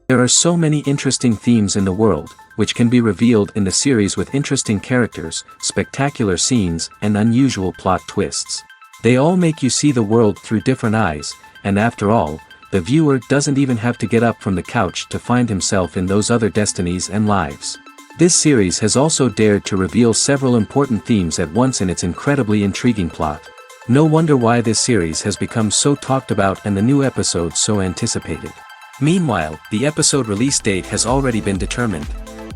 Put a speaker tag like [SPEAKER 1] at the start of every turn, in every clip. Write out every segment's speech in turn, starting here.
[SPEAKER 1] There are so many interesting themes in the world, which can be revealed in the series with interesting characters, spectacular scenes, and unusual plot twists. They all make you see the world through different eyes, and after all, the viewer doesn't even have to get up from the couch to find himself in those other destinies and lives. This series has also dared to reveal several important themes at once in its incredibly intriguing plot. No wonder why this series has become so talked about and the new episodes so anticipated. Meanwhile, the episode release date has already been determined.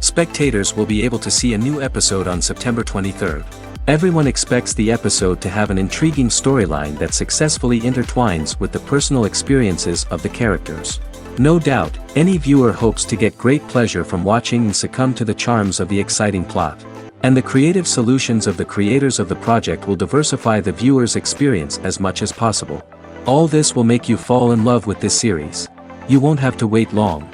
[SPEAKER 1] Spectators will be able to see a new episode on September 23rd. Everyone expects the episode to have an intriguing storyline that successfully intertwines with the personal experiences of the characters. No doubt, any viewer hopes to get great pleasure from watching and succumb to the charms of the exciting plot. And the creative solutions of the creators of the project will diversify the viewer's experience as much as possible. All this will make you fall in love with this series. You won't have to wait long.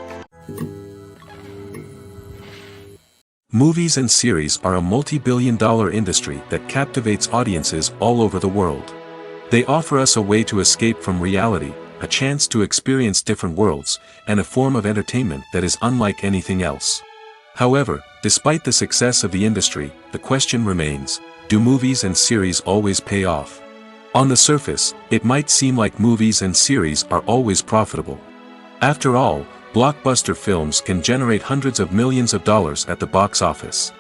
[SPEAKER 1] Movies and series are a multi-billion-dollar industry that captivates audiences all over the world. They offer us a way to escape from reality, a chance to experience different worlds, and a form of entertainment that is unlike anything else. However, despite the success of the industry, the question remains, do movies and series always pay off? On the surface, it might seem like movies and series are always profitable. After all, blockbuster films can generate hundreds of millions of dollars at the box office.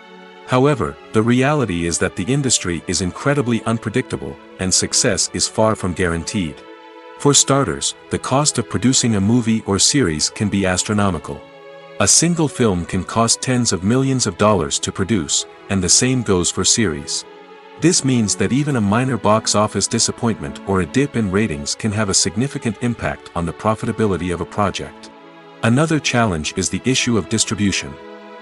[SPEAKER 1] However, the reality is that the industry is incredibly unpredictable, and success is far from guaranteed. For starters, the cost of producing a movie or series can be astronomical. A single film can cost tens of millions of dollars to produce, and the same goes for series. This means that even a minor box office disappointment or a dip in ratings can have a significant impact on the profitability of a project. Another challenge is the issue of distribution.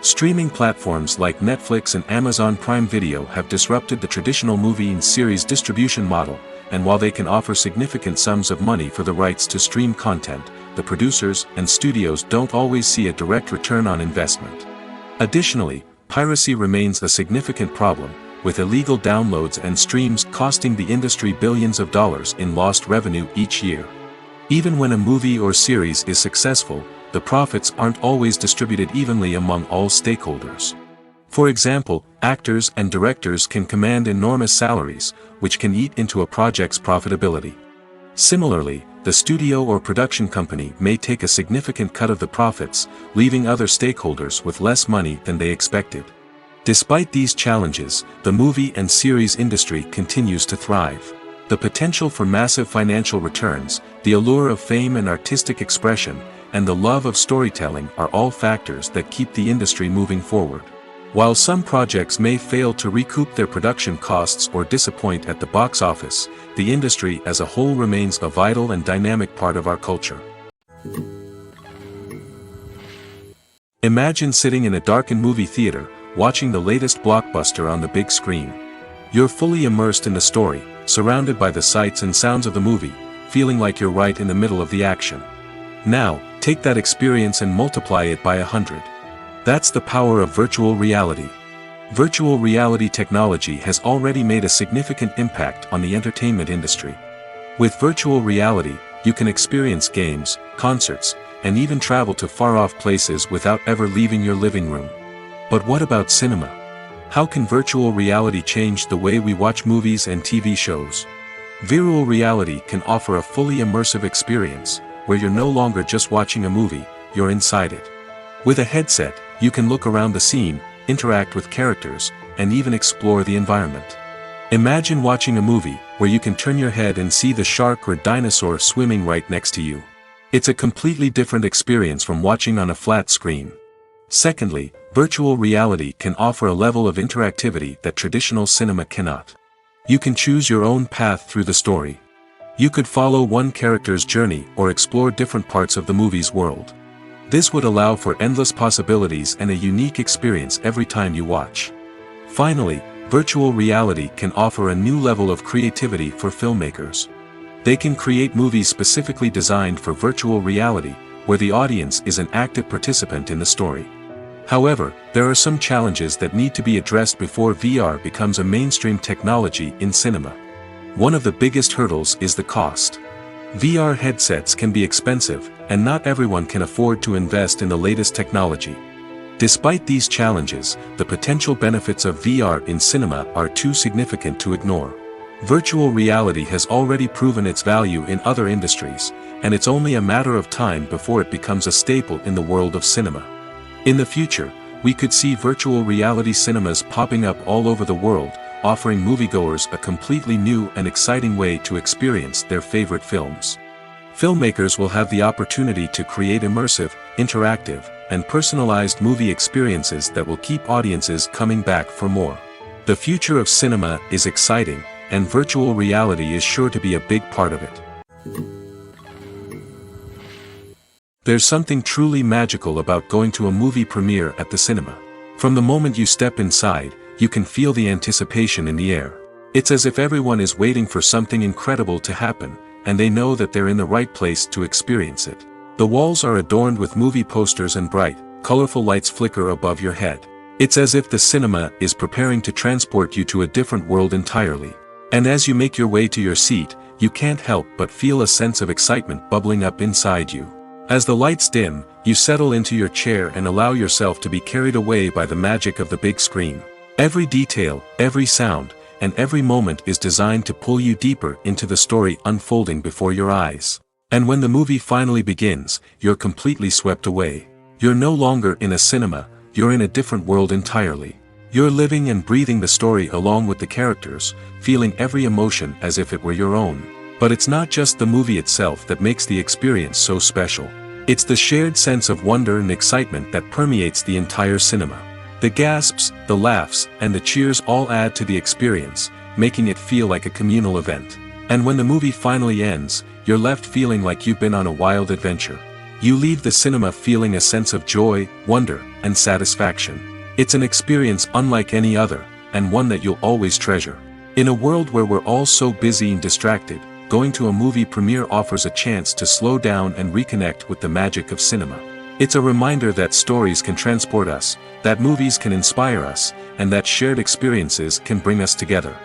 [SPEAKER 1] Streaming platforms like Netflix and Amazon Prime Video have disrupted the traditional movie and series distribution model, and while they can offer significant sums of money for the rights to stream content, the producers and studios don't always see a direct return on investment. Additionally, piracy remains a significant problem, with illegal downloads and streams costing the industry billions of dollars in lost revenue each year. Even when a movie or series is successful, the profits aren't always distributed evenly among all stakeholders. For example, actors and directors can command enormous salaries, which can eat into a project's profitability. Similarly, the studio or production company may take a significant cut of the profits, leaving other stakeholders with less money than they expected. Despite these challenges, the movie and series industry continues to thrive. The potential for massive financial returns, the allure of fame and artistic expression, and the love of storytelling are all factors that keep the industry moving forward. While some projects may fail to recoup their production costs or disappoint at the box office, the industry as a whole remains a vital and dynamic part of our culture. Imagine sitting in a darkened movie theater, watching the latest blockbuster on the big screen. You're fully immersed in the story, surrounded by the sights and sounds of the movie, feeling like you're right in the middle of the action. Now, take that experience and multiply it by 100. That's the power of virtual reality. Virtual reality technology has already made a significant impact on the entertainment industry. With virtual reality, you can experience games, concerts, and even travel to far-off places without ever leaving your living room. But what about cinema? How can virtual reality change the way we watch movies and TV shows? Virtual reality can offer a fully immersive experience, where you're no longer just watching a movie, you're inside it. With a headset, you can look around the scene, interact with characters, and even explore the environment. Imagine watching a movie, where you can turn your head and see the shark or dinosaur swimming right next to you. It's a completely different experience from watching on a flat screen. Secondly, virtual reality can offer a level of interactivity that traditional cinema cannot. You can choose your own path through the story. You could follow one character's journey or explore different parts of the movie's world. This would allow for endless possibilities and a unique experience every time you watch. Finally, virtual reality can offer a new level of creativity for filmmakers. They can create movies specifically designed for virtual reality, where the audience is an active participant in the story. However, there are some challenges that need to be addressed before VR becomes a mainstream technology in cinema. One of the biggest hurdles is the cost. VR headsets can be expensive, and not everyone can afford to invest in the latest technology. Despite these challenges, the potential benefits of VR in cinema are too significant to ignore. Virtual reality has already proven its value in other industries, and it's only a matter of time before it becomes a staple in the world of cinema. In the future, we could see virtual reality cinemas popping up all over the world, offering moviegoers a completely new and exciting way to experience their favorite films. Filmmakers will have the opportunity to create immersive, interactive, and personalized movie experiences that will keep audiences coming back for more. The future of cinema is exciting, and virtual reality is sure to be a big part of it. There's something truly magical about going to a movie premiere at the cinema. From the moment you step inside, you can feel the anticipation in the air. It's as if everyone is waiting for something incredible to happen, and they know that they're in the right place to experience it. The walls are adorned with movie posters and bright, colorful lights flicker above your head. It's as if the cinema is preparing to transport you to a different world entirely. And as you make your way to your seat, you can't help but feel a sense of excitement bubbling up inside you. As the lights dim, you settle into your chair and allow yourself to be carried away by the magic of the big screen. Every detail, every sound, and every moment is designed to pull you deeper into the story unfolding before your eyes. And when the movie finally begins, you're completely swept away. You're no longer in a cinema, you're in a different world entirely. You're living and breathing the story along with the characters, feeling every emotion as if it were your own. But it's not just the movie itself that makes the experience so special. It's the shared sense of wonder and excitement that permeates the entire cinema. The gasps, the laughs, and the cheers all add to the experience, making it feel like a communal event. And when the movie finally ends, you're left feeling like you've been on a wild adventure. You leave the cinema feeling a sense of joy, wonder, and satisfaction. It's an experience unlike any other, and one that you'll always treasure. In a world where we're all so busy and distracted, going to a movie premiere offers a chance to slow down and reconnect with the magic of cinema. It's a reminder that stories can transport us, that movies can inspire us, and that shared experiences can bring us together.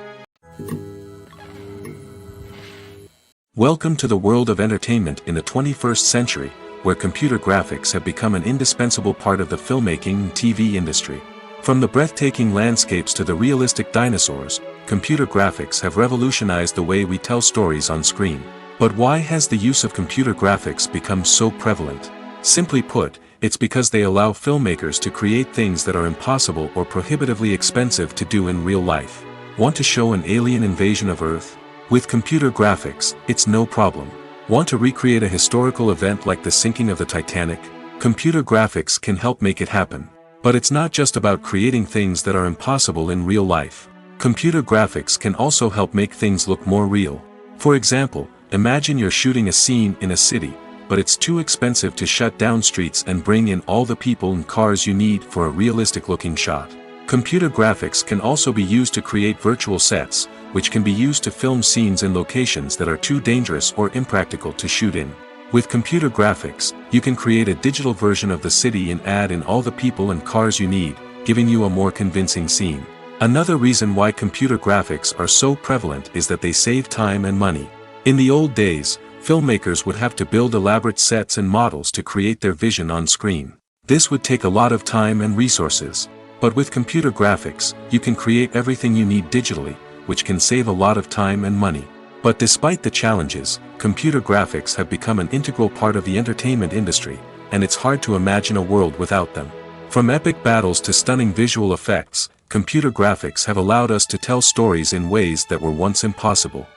[SPEAKER 1] Welcome to the world of entertainment in the 21st century, where computer graphics have become an indispensable part of the filmmaking and TV industry. From the breathtaking landscapes to the realistic dinosaurs, computer graphics have revolutionized the way we tell stories on screen. But why has the use of computer graphics become so prevalent? Simply put, it's because they allow filmmakers to create things that are impossible or prohibitively expensive to do in real life. Want to show an alien invasion of Earth? With computer graphics, it's no problem. Want to recreate a historical event like the sinking of the Titanic? Computer graphics can help make it happen. But it's not just about creating things that are impossible in real life. Computer graphics can also help make things look more real. For example, imagine you're shooting a scene in a city, but it's too expensive to shut down streets and bring in all the people and cars you need for a realistic-looking shot. Computer graphics can also be used to create virtual sets, which can be used to film scenes in locations that are too dangerous or impractical to shoot in. With computer graphics, you can create a digital version of the city and add in all the people and cars you need, giving you a more convincing scene. Another reason why computer graphics are so prevalent is that they save time and money. In the old days, filmmakers would have to build elaborate sets and models to create their vision on screen. This would take a lot of time and resources. But with computer graphics, you can create everything you need digitally, which can save a lot of time and money. But despite the challenges, computer graphics have become an integral part of the entertainment industry, and it's hard to imagine a world without them. From epic battles to stunning visual effects, computer graphics have allowed us to tell stories in ways that were once impossible.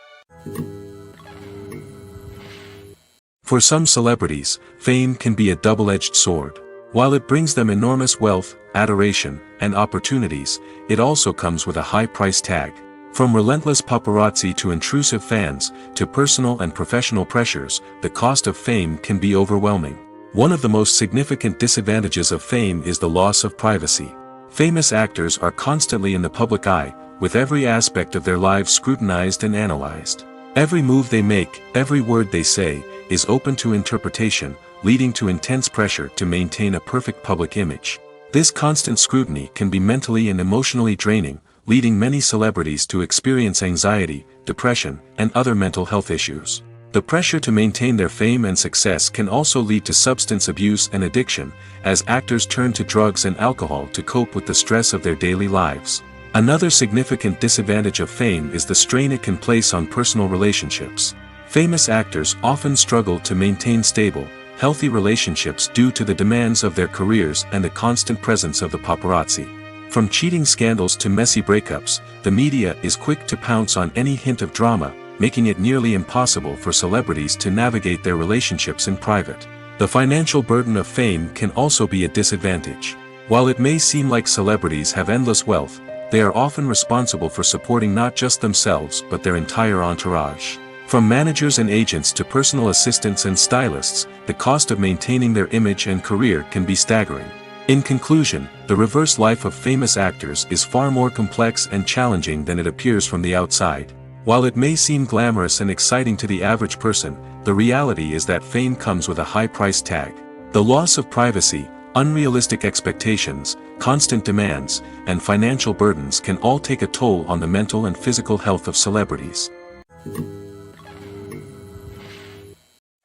[SPEAKER 1] For some celebrities, fame can be a double-edged sword. While it brings them enormous wealth, adoration, and opportunities, it also comes with a high price tag. From relentless paparazzi to intrusive fans, to personal and professional pressures, the cost of fame can be overwhelming. One of the most significant disadvantages of fame is the loss of privacy. Famous actors are constantly in the public eye, with every aspect of their lives scrutinized and analyzed. Every move they make, every word they say, is open to interpretation, leading to intense pressure to maintain a perfect public image. This constant scrutiny can be mentally and emotionally draining, leading many celebrities to experience anxiety, depression, and other mental health issues. The pressure to maintain their fame and success can also lead to substance abuse and addiction, as actors turn to drugs and alcohol to cope with the stress of their daily lives. Another significant disadvantage of fame is the strain it can place on personal relationships. Famous actors often struggle to maintain stable, healthy relationships due to the demands of their careers and the constant presence of the paparazzi. From cheating scandals to messy breakups, the media is quick to pounce on any hint of drama, making it nearly impossible for celebrities to navigate their relationships in private. The financial burden of fame can also be a disadvantage. While it may seem like celebrities have endless wealth, they are often responsible for supporting not just themselves but their entire entourage. From managers and agents to personal assistants and stylists, the cost of maintaining their image and career can be staggering. In conclusion, the reverse life of famous actors is far more complex and challenging than it appears from the outside. While it may seem glamorous and exciting to the average person, the reality is that fame comes with a high price tag. The loss of privacy, unrealistic expectations, constant demands, and financial burdens can all take a toll on the mental and physical health of celebrities.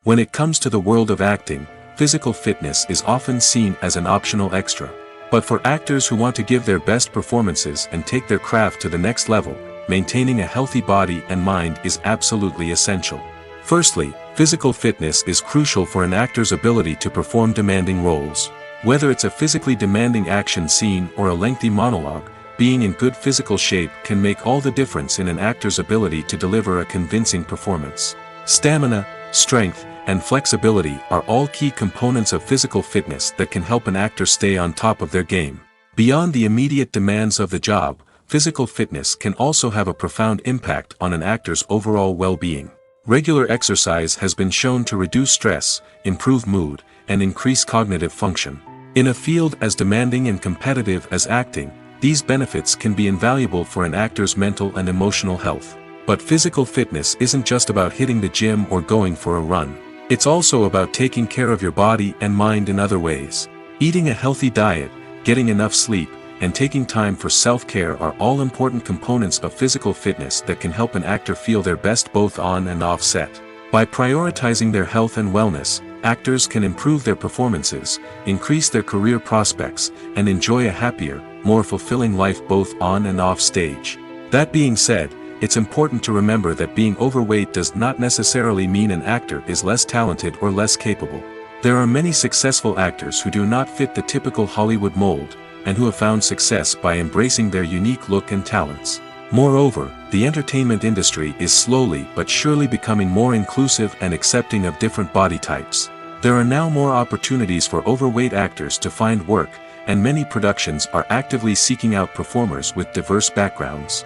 [SPEAKER 1] When it comes to the world of acting, physical fitness is often seen as an optional extra. But for actors who want to give their best performances and take their craft to the next level, maintaining a healthy body and mind is absolutely essential. Firstly, physical fitness is crucial for an actor's ability to perform demanding roles. Whether it's a physically demanding action scene or a lengthy monologue, being in good physical shape can make all the difference in an actor's ability to deliver a convincing performance. Stamina, strength, and flexibility are all key components of physical fitness that can help an actor stay on top of their game. Beyond the immediate demands of the job, physical fitness can also have a profound impact on an actor's overall well-being. Regular exercise has been shown to reduce stress, improve mood, and increase cognitive function. In a field as demanding and competitive as acting, these benefits can be invaluable for an actor's mental and emotional health. But physical fitness isn't just about hitting the gym or going for a run. It's also about taking care of your body and mind in other ways. Eating a healthy diet, getting enough sleep, and taking time for self-care are all important components of physical fitness that can help an actor feel their best both on and off set. By prioritizing their health and wellness, actors can improve their performances, increase their career prospects, and enjoy a happier, more fulfilling life both on and off stage. That being said, it's important to remember that being overweight does not necessarily mean an actor is less talented or less capable. There are many successful actors who do not fit the typical Hollywood mold, and who have found success by embracing their unique look and talents. Moreover, the entertainment industry is slowly but surely becoming more inclusive and accepting of different body types. There are now more opportunities for overweight actors to find work, and many productions are actively seeking out performers with diverse backgrounds.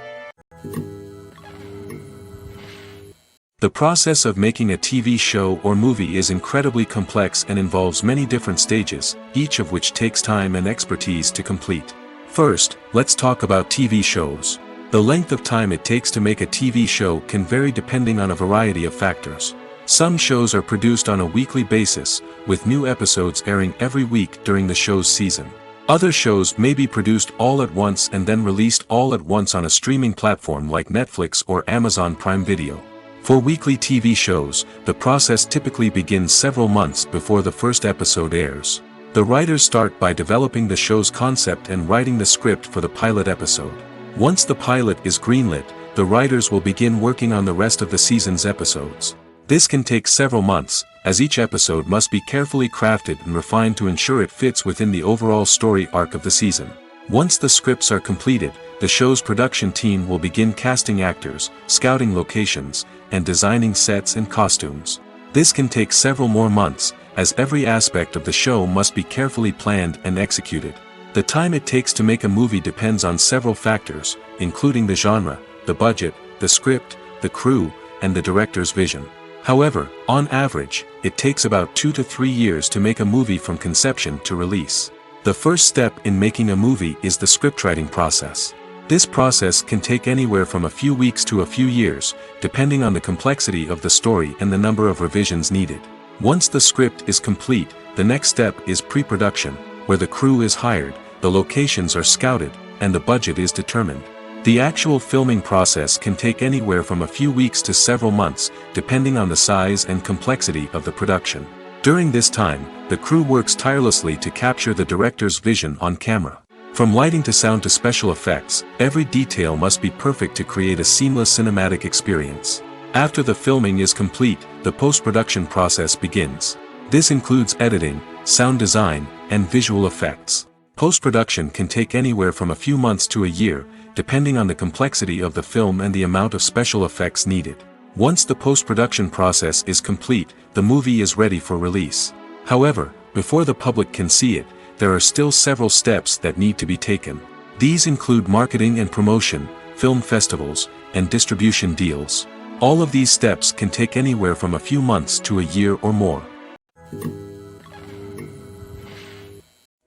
[SPEAKER 1] The process of making a TV show or movie is incredibly complex and involves many different stages, each of which takes time and expertise to complete. First, let's talk about TV shows. The length of time it takes to make a TV show can vary depending on a variety of factors. Some shows are produced on a weekly basis, with new episodes airing every week during the show's season. Other shows may be produced all at once and then released all at once on a streaming platform like Netflix or Amazon Prime Video. For weekly TV shows, the process typically begins several months before the first episode airs. The writers start by developing the show's concept and writing the script for the pilot episode. Once the pilot is greenlit, the writers will begin working on the rest of the season's episodes. This can take several months, as each episode must be carefully crafted and refined to ensure it fits within the overall story arc of the season. Once the scripts are completed, the show's production team will begin casting actors, scouting locations, and designing sets and costumes. This can take several more months, as every aspect of the show must be carefully planned and executed. The time it takes to make a movie depends on several factors, including the genre, the budget, the script, the crew, and the director's vision. However, on average, it takes about 2 to 3 years to make a movie from conception to release. The first step in making a movie is the scriptwriting process. This process can take anywhere from a few weeks to a few years, depending on the complexity of the story and the number of revisions needed. Once the script is complete, the next step is pre-production, where the crew is hired, the locations are scouted, and the budget is determined. The actual filming process can take anywhere from a few weeks to several months, depending on the size and complexity of the production. During this time, the crew works tirelessly to capture the director's vision on camera. From lighting to sound to special effects, every detail must be perfect to create a seamless cinematic experience. After the filming is complete, the post-production process begins. This includes editing, sound design, and visual effects. Post-production can take anywhere from a few months to a year, depending on the complexity of the film and the amount of special effects needed. Once the post-production process is complete, the movie is ready for release. However, before the public can see it, there are still several steps that need to be taken. These include marketing and promotion, film festivals, and distribution deals. All of these steps can take anywhere from a few months to a year or more.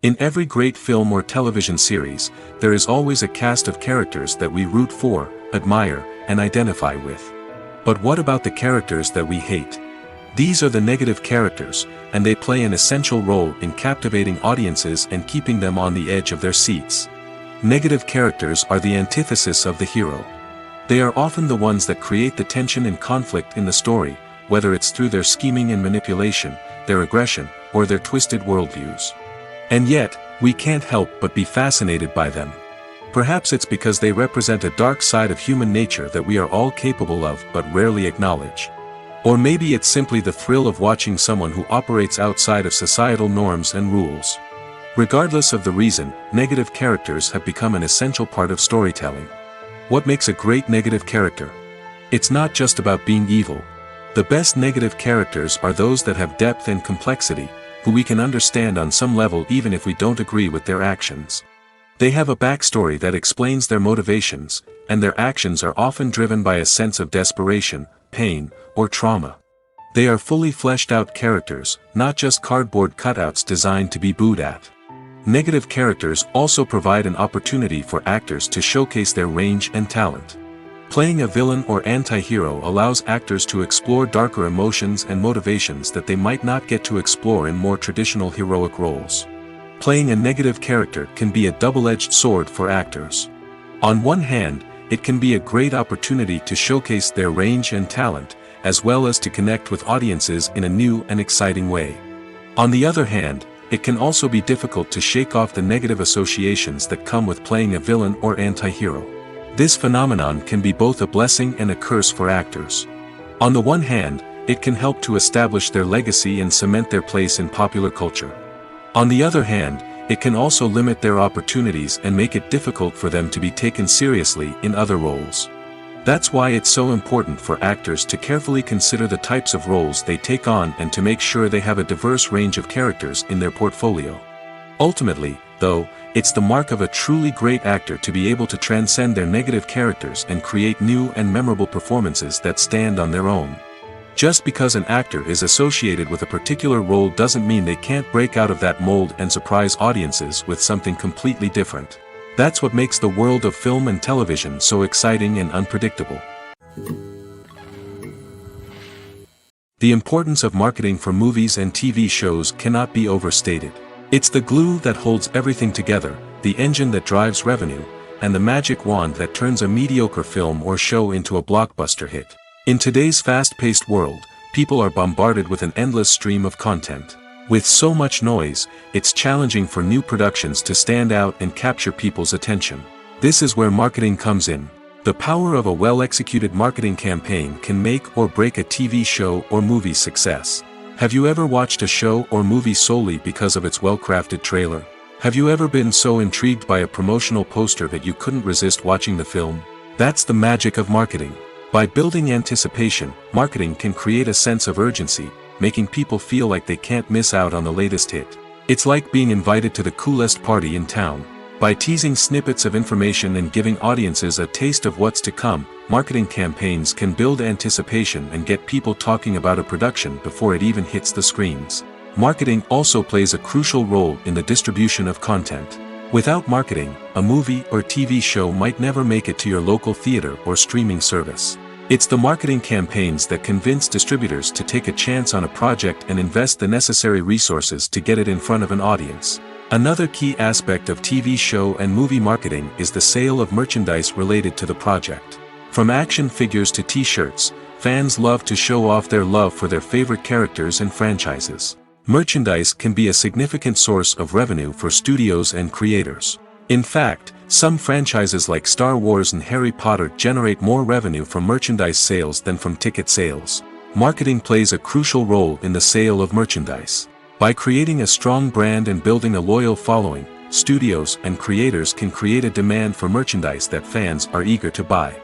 [SPEAKER 1] In every great film or television series, there is always a cast of characters that we root for, admire, and identify with. But what about the characters that we hate? These are the negative characters, and they play an essential role in captivating audiences and keeping them on the edge of their seats. Negative characters are the antithesis of the hero. They are often the ones that create the tension and conflict in the story, whether it's through their scheming and manipulation, their aggression, or their twisted worldviews. And yet, we can't help but be fascinated by them. Perhaps it's because they represent a dark side of human nature that we are all capable of but rarely acknowledge. Or maybe it's simply the thrill of watching someone who operates outside of societal norms and rules. Regardless of the reason, negative characters have become an essential part of storytelling. What makes a great negative character? It's not just about being evil. The best negative characters are those that have depth and complexity, who we can understand on some level even if we don't agree with their actions. They have a backstory that explains their motivations, and their actions are often driven by a sense of desperation, pain, or trauma. They are fully fleshed out characters, not just cardboard cutouts designed to be booed at. Negative characters also provide an opportunity for actors to showcase their range and talent. Playing a villain or anti-hero allows actors to explore darker emotions and motivations that they might not get to explore in more traditional heroic roles. Playing a negative character can be a double-edged sword for actors. On one hand, it can be a great opportunity to showcase their range and talent, as well as to connect with audiences in a new and exciting way. On the other hand, it can also be difficult to shake off the negative associations that come with playing a villain or anti-hero. This phenomenon can be both a blessing and a curse for actors. On the one hand, it can help to establish their legacy and cement their place in popular culture. On the other hand, it can also limit their opportunities and make it difficult for them to be taken seriously in other roles. That's why it's so important for actors to carefully consider the types of roles they take on and to make sure they have a diverse range of characters in their portfolio. Ultimately, though, it's the mark of a truly great actor to be able to transcend their negative characters and create new and memorable performances that stand on their own. Just because an actor is associated with a particular role doesn't mean they can't break out of that mold and surprise audiences with something completely different. That's what makes the world of film and television so exciting and unpredictable. The importance of marketing for movies and TV shows cannot be overstated. It's the glue that holds everything together, the engine that drives revenue, and the magic wand that turns a mediocre film or show into a blockbuster hit. In today's fast-paced world, people are bombarded with an endless stream of content. With so much noise, it's challenging for new productions to stand out and capture people's attention. This is where marketing comes in. The power of a well-executed marketing campaign can make or break a TV show or movie's success. Have you ever watched a show or movie solely because of its well-crafted trailer? Have you ever been so intrigued by a promotional poster that you couldn't resist watching the film? That's the magic of marketing. By building anticipation, marketing can create a sense of urgency, making people feel like they can't miss out on the latest hit. It's like being invited to the coolest party in town. By teasing snippets of information and giving audiences a taste of what's to come, marketing campaigns can build anticipation and get people talking about a production before it even hits the screens. Marketing also plays a crucial role in the distribution of content. Without marketing, a movie or TV show might never make it to your local theater or streaming service. It's the marketing campaigns that convince distributors to take a chance on a project and invest the necessary resources to get it in front of an audience. Another key aspect of TV show and movie marketing is the sale of merchandise related to the project. From action figures to t-shirts, fans love to show off their love for their favorite characters and franchises. Merchandise can be a significant source of revenue for studios and creators. In fact, some franchises like Star Wars and Harry Potter generate more revenue from merchandise sales than from ticket sales. Marketing plays a crucial role in the sale of merchandise. By creating a strong brand and building a loyal following, studios and creators can create a demand for merchandise that fans are eager to buy.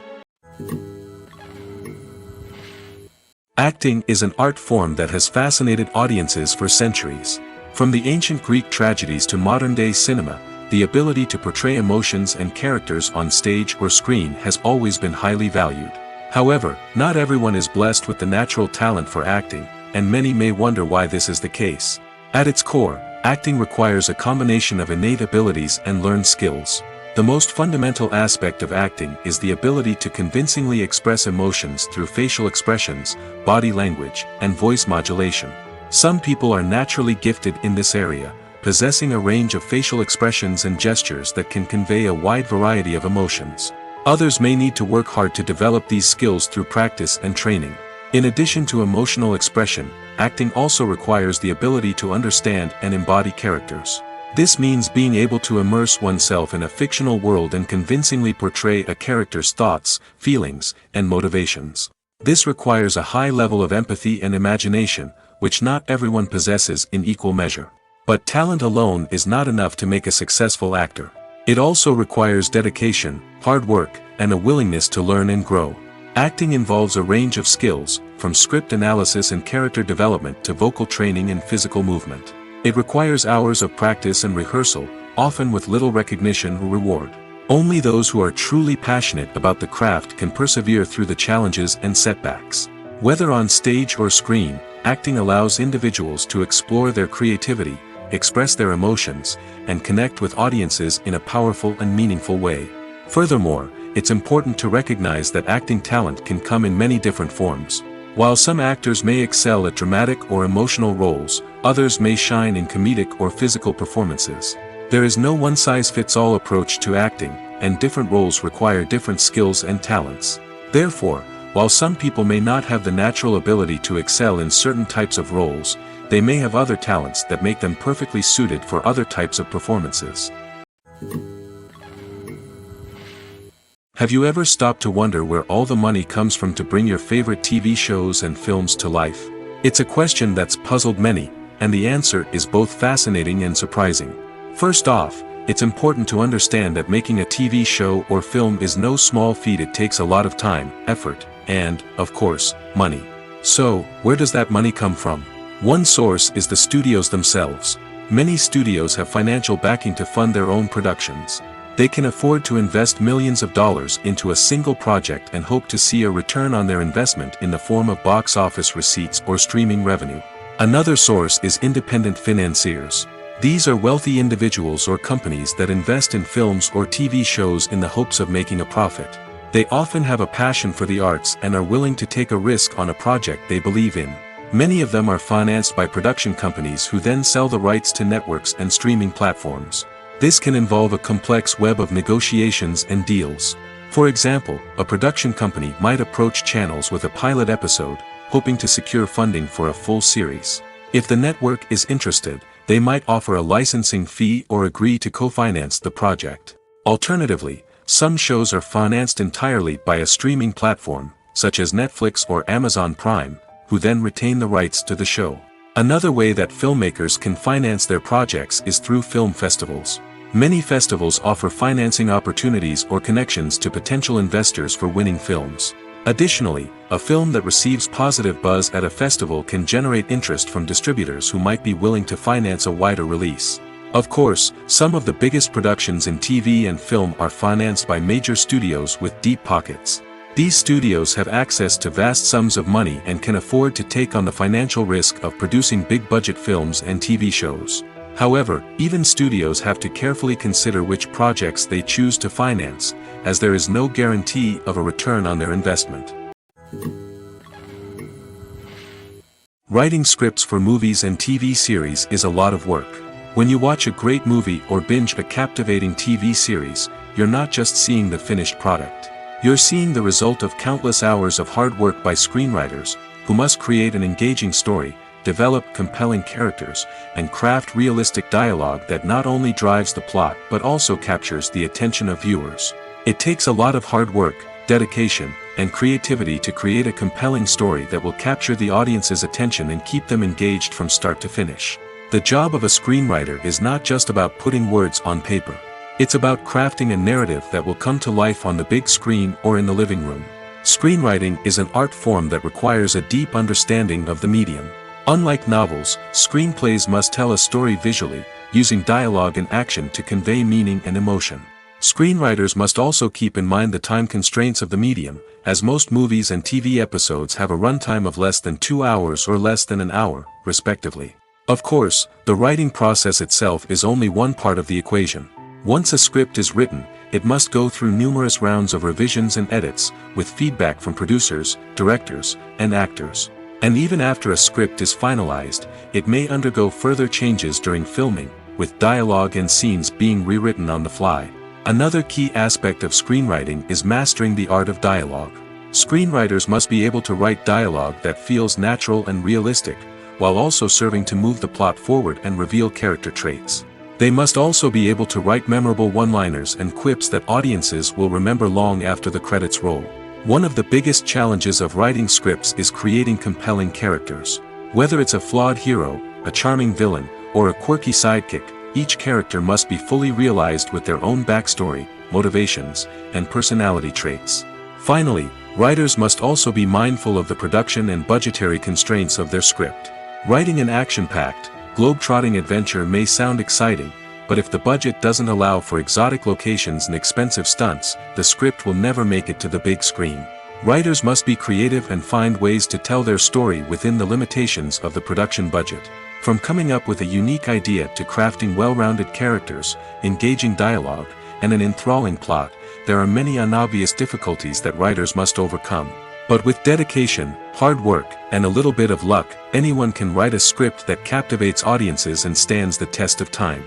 [SPEAKER 1] Acting is an art form that has fascinated audiences for centuries. From the ancient Greek tragedies to modern-day cinema, the ability to portray emotions and characters on stage or screen has always been highly valued. However, not everyone is blessed with the natural talent for acting, and many may wonder why this is the case. At its core, acting requires a combination of innate abilities and learned skills. The most fundamental aspect of acting is the ability to convincingly express emotions through facial expressions, body language, and voice modulation. Some people are naturally gifted in this area, possessing a range of facial expressions and gestures that can convey a wide variety of emotions. Others may need to work hard to develop these skills through practice and training. In addition to emotional expression, acting also requires the ability to understand and embody characters. This means being able to immerse oneself in a fictional world and convincingly portray a character's thoughts, feelings, and motivations. This requires a high level of empathy and imagination, which not everyone possesses in equal measure. But talent alone is not enough to make a successful actor. It also requires dedication, hard work, and a willingness to learn and grow. Acting involves a range of skills, from script analysis and character development to vocal training and physical movement. It requires hours of practice and rehearsal, often with little recognition or reward. Only those who are truly passionate about the craft can persevere through the challenges and setbacks. Whether on stage or screen, acting allows individuals to explore their creativity, express their emotions, and connect with audiences in a powerful and meaningful way. Furthermore, it's important to recognize that acting talent can come in many different forms. While some actors may excel at dramatic or emotional roles, others may shine in comedic or physical performances. There is no one-size-fits-all approach to acting, and different roles require different skills and talents. Therefore, while some people may not have the natural ability to excel in certain types of roles, they may have other talents that make them perfectly suited for other types of performances. Have you ever stopped to wonder where all the money comes from to bring your favorite TV shows and films to life? It's a question that's puzzled many, and the answer is both fascinating and surprising. First off, it's important to understand that making a TV show or film is no small feat. It takes a lot of time, effort, and, of course, money. So, where does that money come from? One source is the studios themselves. Many studios have financial backing to fund their own productions. They can afford to invest millions of dollars into a single project and hope to see a return on their investment in the form of box office receipts or streaming revenue. Another source is independent financiers. These are wealthy individuals or companies that invest in films or TV shows in the hopes of making a profit. They often have a passion for the arts and are willing to take a risk on a project they believe in. Many of them are financed by production companies who then sell the rights to networks and streaming platforms. This can involve a complex web of negotiations and deals. For example, a production company might approach channels with a pilot episode, hoping to secure funding for a full series. If the network is interested, they might offer a licensing fee or agree to co-finance the project. Alternatively, some shows are financed entirely by a streaming platform, such as Netflix or Amazon Prime, who then retain the rights to the show. Another way that filmmakers can finance their projects is through film festivals. Many festivals offer financing opportunities or connections to potential investors for winning films. Additionally, a film that receives positive buzz at a festival can generate interest from distributors who might be willing to finance a wider release. Of course, some of the biggest productions in TV and film are financed by major studios with deep pockets. These studios have access to vast sums of money and can afford to take on the financial risk of producing big-budget films and TV shows. However, even studios have to carefully consider which projects they choose to finance, as there is no guarantee of a return on their investment. Writing scripts for movies and TV series is a lot of work. When you watch a great movie or binge a captivating TV series, you're not just seeing the finished product. You're seeing the result of countless hours of hard work by screenwriters, who must create an engaging story, develop compelling characters, and craft realistic dialogue that not only drives the plot but also captures the attention of viewers. It takes a lot of hard work, dedication, and creativity to create a compelling story that will capture the audience's attention and keep them engaged from start to finish. The job of a screenwriter is not just about putting words on paper. It's about crafting a narrative that will come to life on the big screen or in the living room. Screenwriting is an art form that requires a deep understanding of the medium. Unlike novels, screenplays must tell a story visually, using dialogue and action to convey meaning and emotion. Screenwriters must also keep in mind the time constraints of the medium, as most movies and TV episodes have a runtime of less than 2 hours or less than an hour, respectively. Of course, the writing process itself is only one part of the equation. Once a script is written, it must go through numerous rounds of revisions and edits, with feedback from producers, directors, and actors. And even after a script is finalized, it may undergo further changes during filming, with dialogue and scenes being rewritten on the fly. Another key aspect of screenwriting is mastering the art of dialogue. Screenwriters must be able to write dialogue that feels natural and realistic, while also serving to move the plot forward and reveal character traits. They must also be able to write memorable one-liners and quips that audiences will remember long after the credits roll. One of the biggest challenges of writing scripts is creating compelling characters. Whether it's a flawed hero, a charming villain, or a quirky sidekick, each character must be fully realized with their own backstory, motivations, and personality traits. Finally, writers must also be mindful of the production and budgetary constraints of their script. Writing an action-packed, globe-trotting adventure may sound exciting, but if the budget doesn't allow for exotic locations and expensive stunts, the script will never make it to the big screen. Writers must be creative and find ways to tell their story within the limitations of the production budget. From coming up with a unique idea to crafting well-rounded characters, engaging dialogue, and an enthralling plot, there are many unobvious difficulties that writers must overcome. But with dedication, hard work, and a little bit of luck, anyone can write a script that captivates audiences and stands the test of time.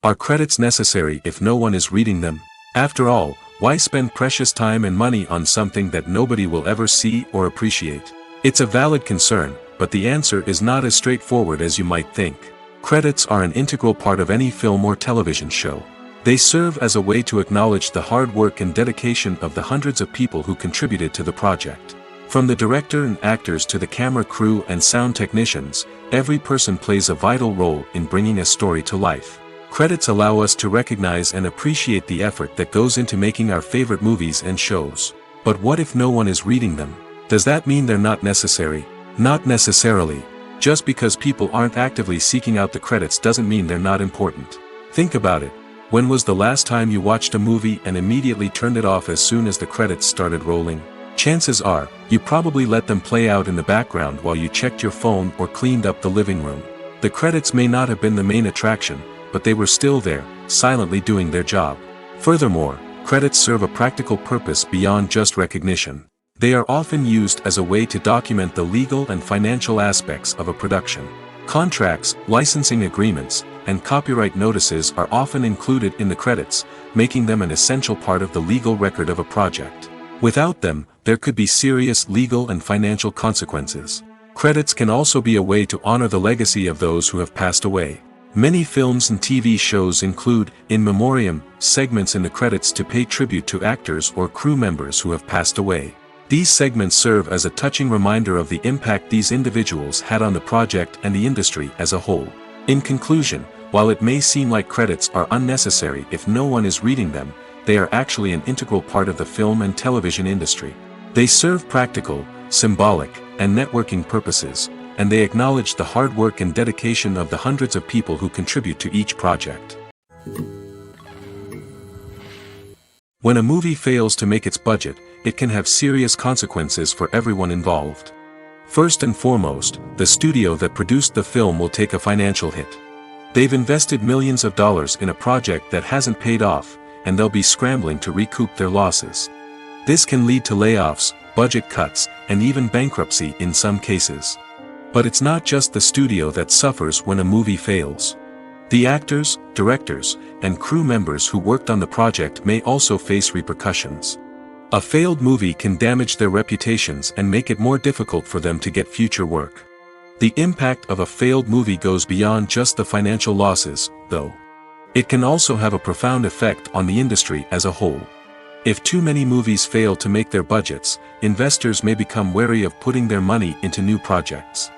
[SPEAKER 1] Are credits necessary if no one is reading them? After all, why spend precious time and money on something that nobody will ever see or appreciate? It's a valid concern, but the answer is not as straightforward as you might think. Credits are an integral part of any film or television show. They serve as a way to acknowledge the hard work and dedication of the hundreds of people who contributed to the project. From the director and actors to the camera crew and sound technicians, every person plays a vital role in bringing a story to life. Credits allow us to recognize and appreciate the effort that goes into making our favorite movies and shows. But what if no one is reading them? Does that mean they're not necessary? Not necessarily. Just because people aren't actively seeking out the credits doesn't mean they're not important. Think about it. When was the last time you watched a movie and immediately turned it off as soon as the credits started rolling? Chances are, you probably let them play out in the background while you checked your phone or cleaned up the living room. The credits may not have been the main attraction, but they were still there, silently doing their job. Furthermore, credits serve a practical purpose beyond just recognition. They are often used as a way to document the legal and financial aspects of a production. Contracts, licensing agreements, and copyright notices are often included in the credits, making them an essential part of the legal record of a project. Without them, there could be serious legal and financial consequences. Credits can also be a way to honor the legacy of those who have passed away. Many films and TV shows include, in memoriam, segments in the credits to pay tribute to actors or crew members who have passed away. These segments serve as a touching reminder of the impact these individuals had on the project and the industry as a whole. In conclusion, while it may seem like credits are unnecessary if no one is reading them, they are actually an integral part of the film and television industry. They serve practical, symbolic, and networking purposes, and they acknowledge the hard work and dedication of the hundreds of people who contribute to each project. When a movie fails to make its budget, it can have serious consequences for everyone involved. First and foremost, the studio that produced the film will take a financial hit. They've invested millions of dollars in a project that hasn't paid off, and they'll be scrambling to recoup their losses. This can lead to layoffs, budget cuts, and even bankruptcy in some cases. But it's not just the studio that suffers when a movie fails. The actors, directors, and crew members who worked on the project may also face repercussions. A failed movie can damage their reputations and make it more difficult for them to get future work. The impact of a failed movie goes beyond just the financial losses, though. It can also have a profound effect on the industry as a whole. If too many movies fail to make their budgets, investors may become wary of putting their money into new projects.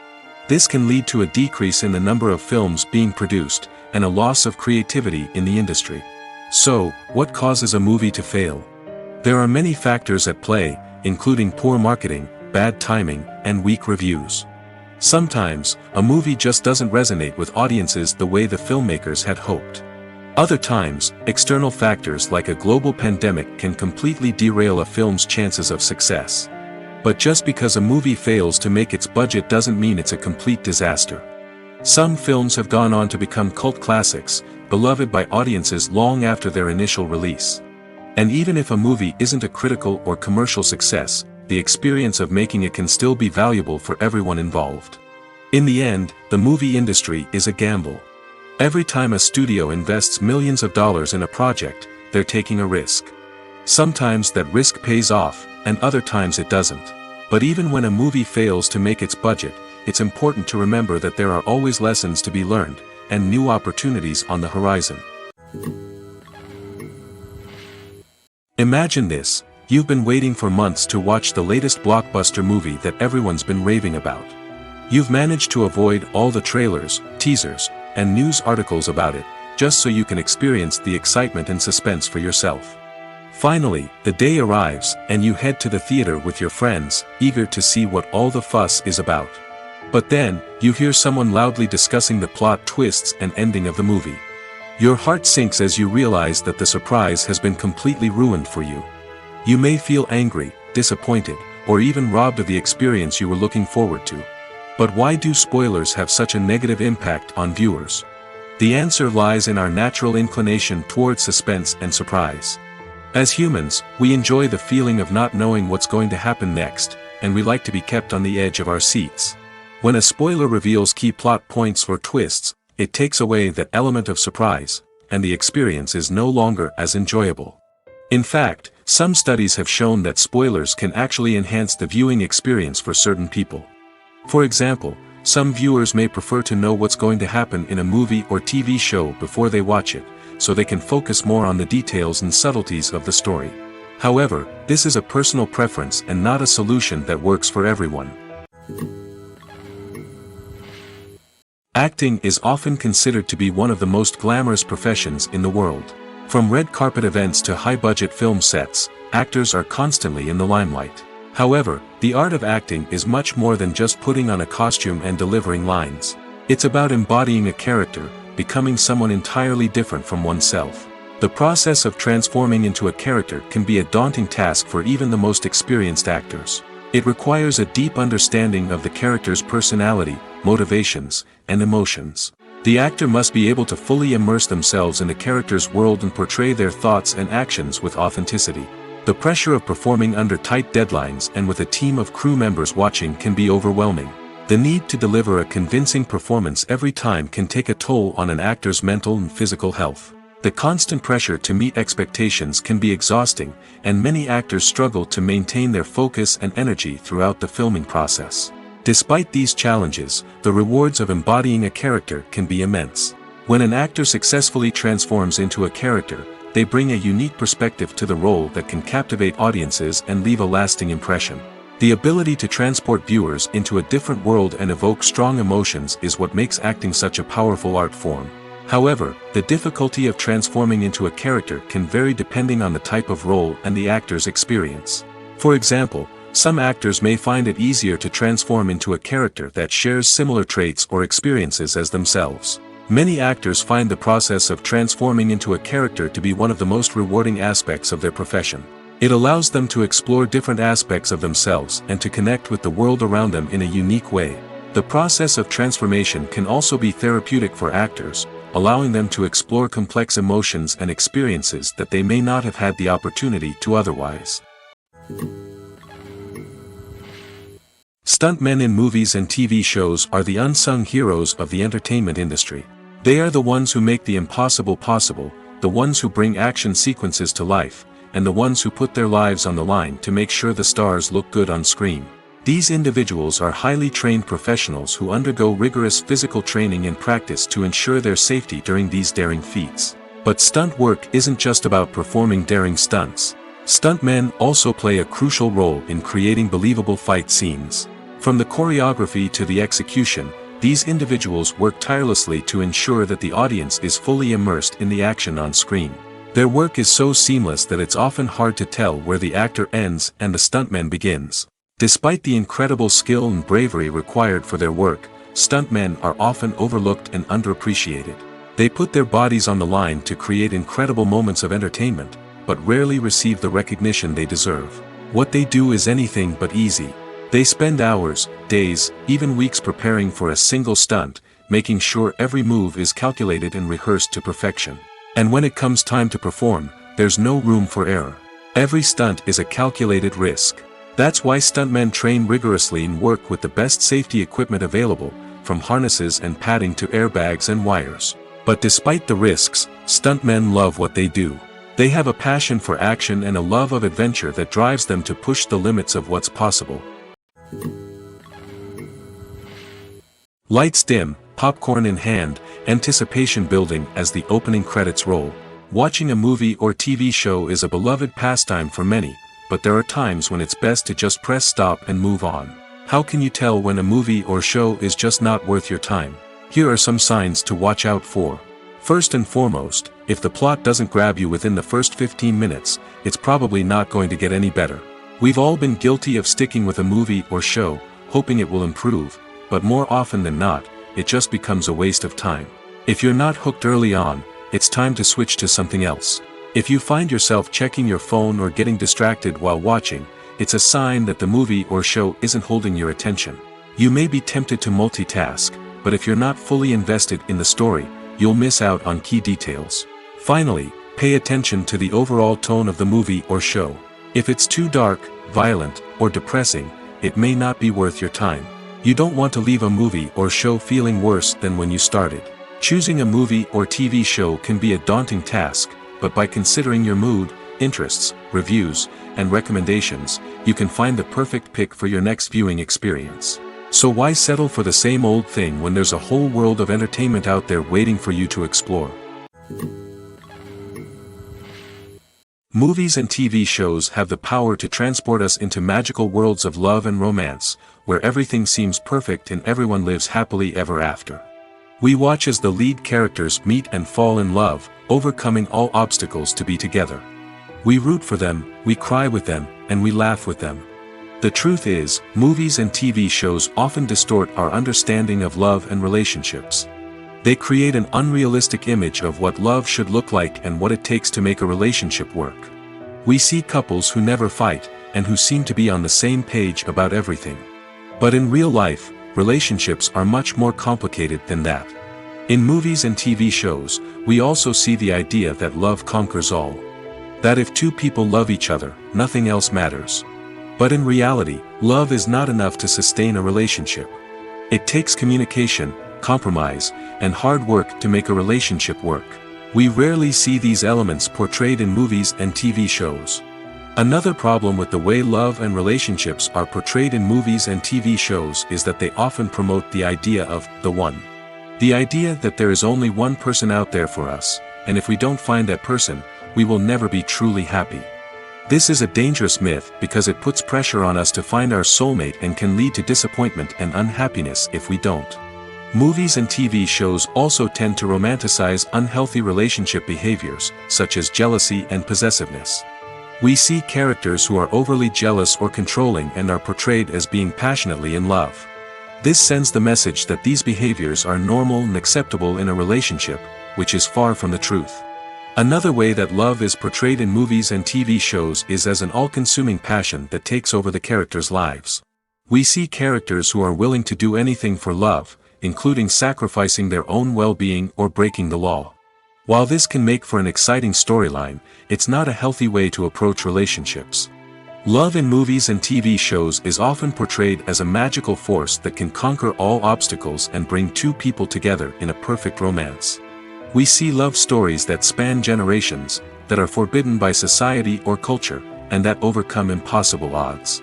[SPEAKER 1] This can lead to a decrease in the number of films being produced, and a loss of creativity in the industry. So, what causes a movie to fail? There are many factors at play, including poor marketing, bad timing, and weak reviews. Sometimes, a movie just doesn't resonate with audiences the way the filmmakers had hoped. Other times, external factors like a global pandemic can completely derail a film's chances of success. But just because a movie fails to make its budget doesn't mean it's a complete disaster. Some films have gone on to become cult classics, beloved by audiences long after their initial release. And even if a movie isn't a critical or commercial success, the experience of making it can still be valuable for everyone involved. In the end, the movie industry is a gamble. Every time a studio invests millions of dollars in a project, they're taking a risk. Sometimes that risk pays off, and other times it doesn't. But even when a movie fails to make its budget, it's important to remember that there are always lessons to be learned, and new opportunities on the horizon. Imagine this: you've been waiting for months to watch the latest blockbuster movie that everyone's been raving about. You've managed to avoid all the trailers, teasers, and news articles about it, just so you can experience the excitement and suspense for yourself. Finally, the day arrives, and you head to the theater with your friends, eager to see what all the fuss is about. But then, you hear someone loudly discussing the plot twists and ending of the movie. Your heart sinks as you realize that the surprise has been completely ruined for you. You may feel angry, disappointed, or even robbed of the experience you were looking forward to. But why do spoilers have such a negative impact on viewers? The answer lies in our natural inclination towards suspense and surprise. As humans, we enjoy the feeling of not knowing what's going to happen next, and we like to be kept on the edge of our seats. When a spoiler reveals key plot points or twists, it takes away that element of surprise, and the experience is no longer as enjoyable. In fact, some studies have shown that spoilers can actually enhance the viewing experience for certain people. For example, some viewers may prefer to know what's going to happen in a movie or TV show before they watch it, so they can focus more on the details and subtleties of the story. However, this is a personal preference and not a solution that works for everyone. Acting is often considered to be one of the most glamorous professions in the world. From red carpet events to high-budget film sets, actors are constantly in the limelight. However, the art of acting is much more than just putting on a costume and delivering lines. It's about embodying a character, becoming someone entirely different from oneself. The process of transforming into a character can be a daunting task for even the most experienced actors. It requires a deep understanding of the character's personality, motivations, and emotions. The actor must be able to fully immerse themselves in the character's world and portray their thoughts and actions with authenticity. The pressure of performing under tight deadlines and with a team of crew members watching can be overwhelming. The need to deliver a convincing performance every time can take a toll on an actor's mental and physical health. The constant pressure to meet expectations can be exhausting, and many actors struggle to maintain their focus and energy throughout the filming process. Despite these challenges, the rewards of embodying a character can be immense. When an actor successfully transforms into a character, they bring a unique perspective to the role that can captivate audiences and leave a lasting impression. The ability to transport viewers into a different world and evoke strong emotions is what makes acting such a powerful art form. However, the difficulty of transforming into a character can vary depending on the type of role and the actor's experience. For example, some actors may find it easier to transform into a character that shares similar traits or experiences as themselves. Many actors find the process of transforming into a character to be one of the most rewarding aspects of their profession. It allows them to explore different aspects of themselves and to connect with the world around them in a unique way. The process of transformation can also be therapeutic for actors, allowing them to explore complex emotions and experiences that they may not have had the opportunity to otherwise. Stuntmen in movies and TV shows are the unsung heroes of the entertainment industry. They are the ones who make the impossible possible, the ones who bring action sequences to life, and the ones who put their lives on the line to make sure the stars look good on screen. These individuals are highly trained professionals who undergo rigorous physical training and practice to ensure their safety during these daring feats. But stunt work isn't just about performing daring stunts. Stuntmen also play a crucial role in creating believable fight scenes. From the choreography to the execution, these individuals work tirelessly to ensure that the audience is fully immersed in the action on screen. Their work is so seamless that it's often hard to tell where the actor ends and the stuntman begins. Despite the incredible skill and bravery required for their work, stuntmen are often overlooked and underappreciated. They put their bodies on the line to create incredible moments of entertainment, but rarely receive the recognition they deserve. What they do is anything but easy. They spend hours, days, even weeks preparing for a single stunt, making sure every move is calculated and rehearsed to perfection. And when it comes time to perform, there's no room for error. Every stunt is a calculated risk. That's why stuntmen train rigorously and work with the best safety equipment available, from harnesses and padding to airbags and wires. But despite the risks, stuntmen love what they do. They have a passion for action and a love of adventure that drives them to push the limits of what's possible. Lights dim, popcorn in hand, anticipation building as the opening credits roll. Watching a movie or TV show is a beloved pastime for many, but there are times when it's best to just press stop and move on. How can you tell when a movie or show is just not worth your time? Here are some signs to watch out for. First and foremost, if the plot doesn't grab you within the first 15 minutes, it's probably not going to get any better. We've all been guilty of sticking with a movie or show, hoping it will improve, but more often than not, it just becomes a waste of time. If you're not hooked early on, it's time to switch to something else. If you find yourself checking your phone or getting distracted while watching, it's a sign that the movie or show isn't holding your attention. You may be tempted to multitask, but if you're not fully invested in the story, you'll miss out on key details. Finally, pay attention to the overall tone of the movie or show. If it's too dark, violent, or depressing, it may not be worth your time. You don't want to leave a movie or show feeling worse than when you started. Choosing a movie or TV show can be a daunting task, but by considering your mood, interests, reviews, and recommendations, you can find the perfect pick for your next viewing experience. So why settle for the same old thing when there's a whole world of entertainment out there waiting for you to explore? Movies and TV shows have the power to transport us into magical worlds of love and romance, where everything seems perfect and everyone lives happily ever after. We watch as the lead characters meet and fall in love, overcoming all obstacles to be together. We root for them, we cry with them, and we laugh with them. The truth is, movies and TV shows often distort our understanding of love and relationships. They create an unrealistic image of what love should look like and what it takes to make a relationship work. We see couples who never fight, and who seem to be on the same page about everything. But in real life, relationships are much more complicated than that. In movies and TV shows, we also see the idea that love conquers all. That if two people love each other, nothing else matters. But in reality, love is not enough to sustain a relationship. It takes communication, compromise, and hard work to make a relationship work. We rarely see these elements portrayed in movies and TV shows. Another problem with the way love and relationships are portrayed in movies and TV shows is that they often promote the idea of the one. The idea that there is only one person out there for us, and if we don't find that person, we will never be truly happy. This is a dangerous myth because it puts pressure on us to find our soulmate and can lead to disappointment and unhappiness if we don't. Movies and TV shows also tend to romanticize unhealthy relationship behaviors, such as jealousy and possessiveness. We see characters who are overly jealous or controlling and are portrayed as being passionately in love. This sends the message that these behaviors are normal and acceptable in a relationship, which is far from the truth. Another way that love is portrayed in movies and TV shows is as an all-consuming passion that takes over the characters' lives. We see characters who are willing to do anything for love, including sacrificing their own well-being or breaking the law. While this can make for an exciting storyline, it's not a healthy way to approach relationships. Love in movies and TV shows is often portrayed as a magical force that can conquer all obstacles and bring two people together in a perfect romance. We see love stories that span generations, that are forbidden by society or culture, and that overcome impossible odds.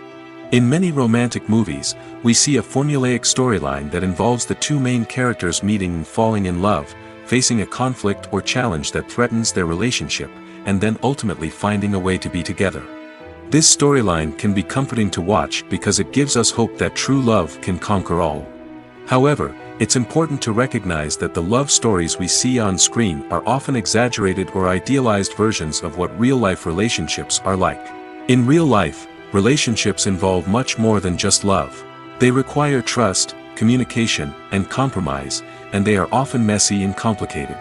[SPEAKER 1] In many romantic movies, we see a formulaic storyline that involves the two main characters meeting and falling in love, facing a conflict or challenge that threatens their relationship, and then ultimately finding a way to be together. This storyline can be comforting to watch because it gives us hope that true love can conquer all. However, it's important to recognize that the love stories we see on screen are often exaggerated or idealized versions of what real-life relationships are like. In real life, relationships involve much more than just love. They require trust, communication, and compromise, and they are often messy and complicated.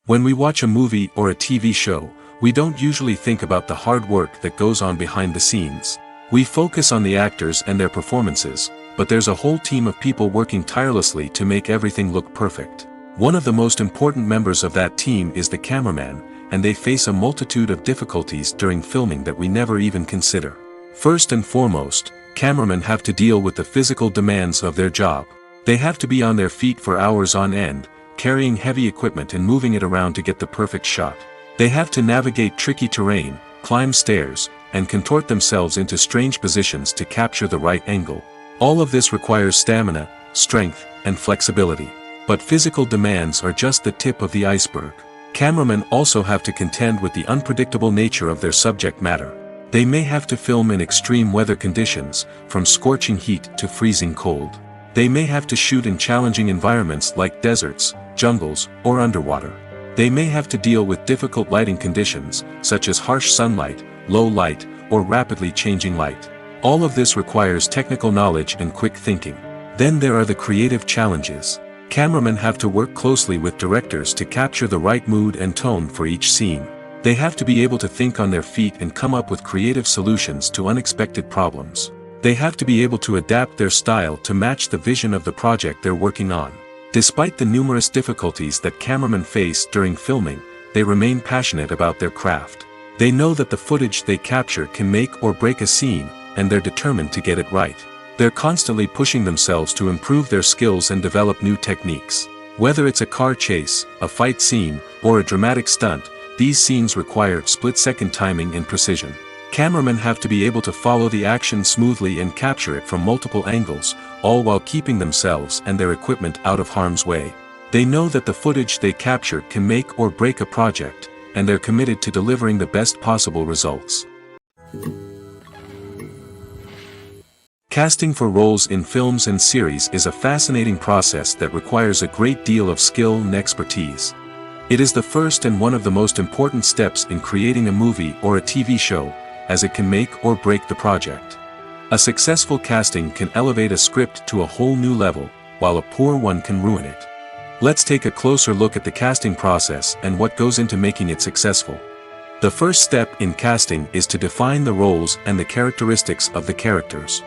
[SPEAKER 1] When we watch a movie or a TV show, we don't usually think about the hard work that goes on behind the scenes. We focus on the actors and their performances, but there's a whole team of people working tirelessly to make everything look perfect. One of the most important members of that team is the cameraman, and they face a multitude of difficulties during filming that we never even consider. First and foremost, cameramen have to deal with the physical demands of their job. They have to be on their feet for hours on end, carrying heavy equipment and moving it around to get the perfect shot. They have to navigate tricky terrain, climb stairs, and contort themselves into strange positions to capture the right angle. All of this requires stamina, strength, and flexibility. But physical demands are just the tip of the iceberg. Cameramen also have to contend with the unpredictable nature of their subject matter. They may have to film in extreme weather conditions, from scorching heat to freezing cold. They may have to shoot in challenging environments like deserts, jungles, or underwater. They may have to deal with difficult lighting conditions, such as harsh sunlight, low light, or rapidly changing light. All of this requires technical knowledge and quick thinking. Then there are the creative challenges. Cameramen have to work closely with directors to capture the right mood and tone for each scene. They have to be able to think on their feet and come up with creative solutions to unexpected problems. They have to be able to adapt their style to match the vision of the project they're working on. Despite the numerous difficulties that cameramen face during filming, they remain passionate about their craft. They know that the footage they capture can make or break a scene, and they're determined to get it right. They're constantly pushing themselves to improve their skills and develop new techniques. Whether it's a car chase, a fight scene, or a dramatic stunt, these scenes require split-second timing and precision. Cameramen have to be able to follow the action smoothly and capture it from multiple angles, all while keeping themselves and their equipment out of harm's way. They know that the footage they capture can make or break a project, and they're committed to delivering the best possible results. Casting for roles in films and series is a fascinating process that requires a great deal of skill and expertise. It is the first and one of the most important steps in creating a movie or a TV show, as it can make or break the project. A successful casting can elevate a script to a whole new level, while a poor one can ruin it. Let's take a closer look at the casting process and what goes into making it successful. The first step in casting is to define the roles and the characteristics of the characters.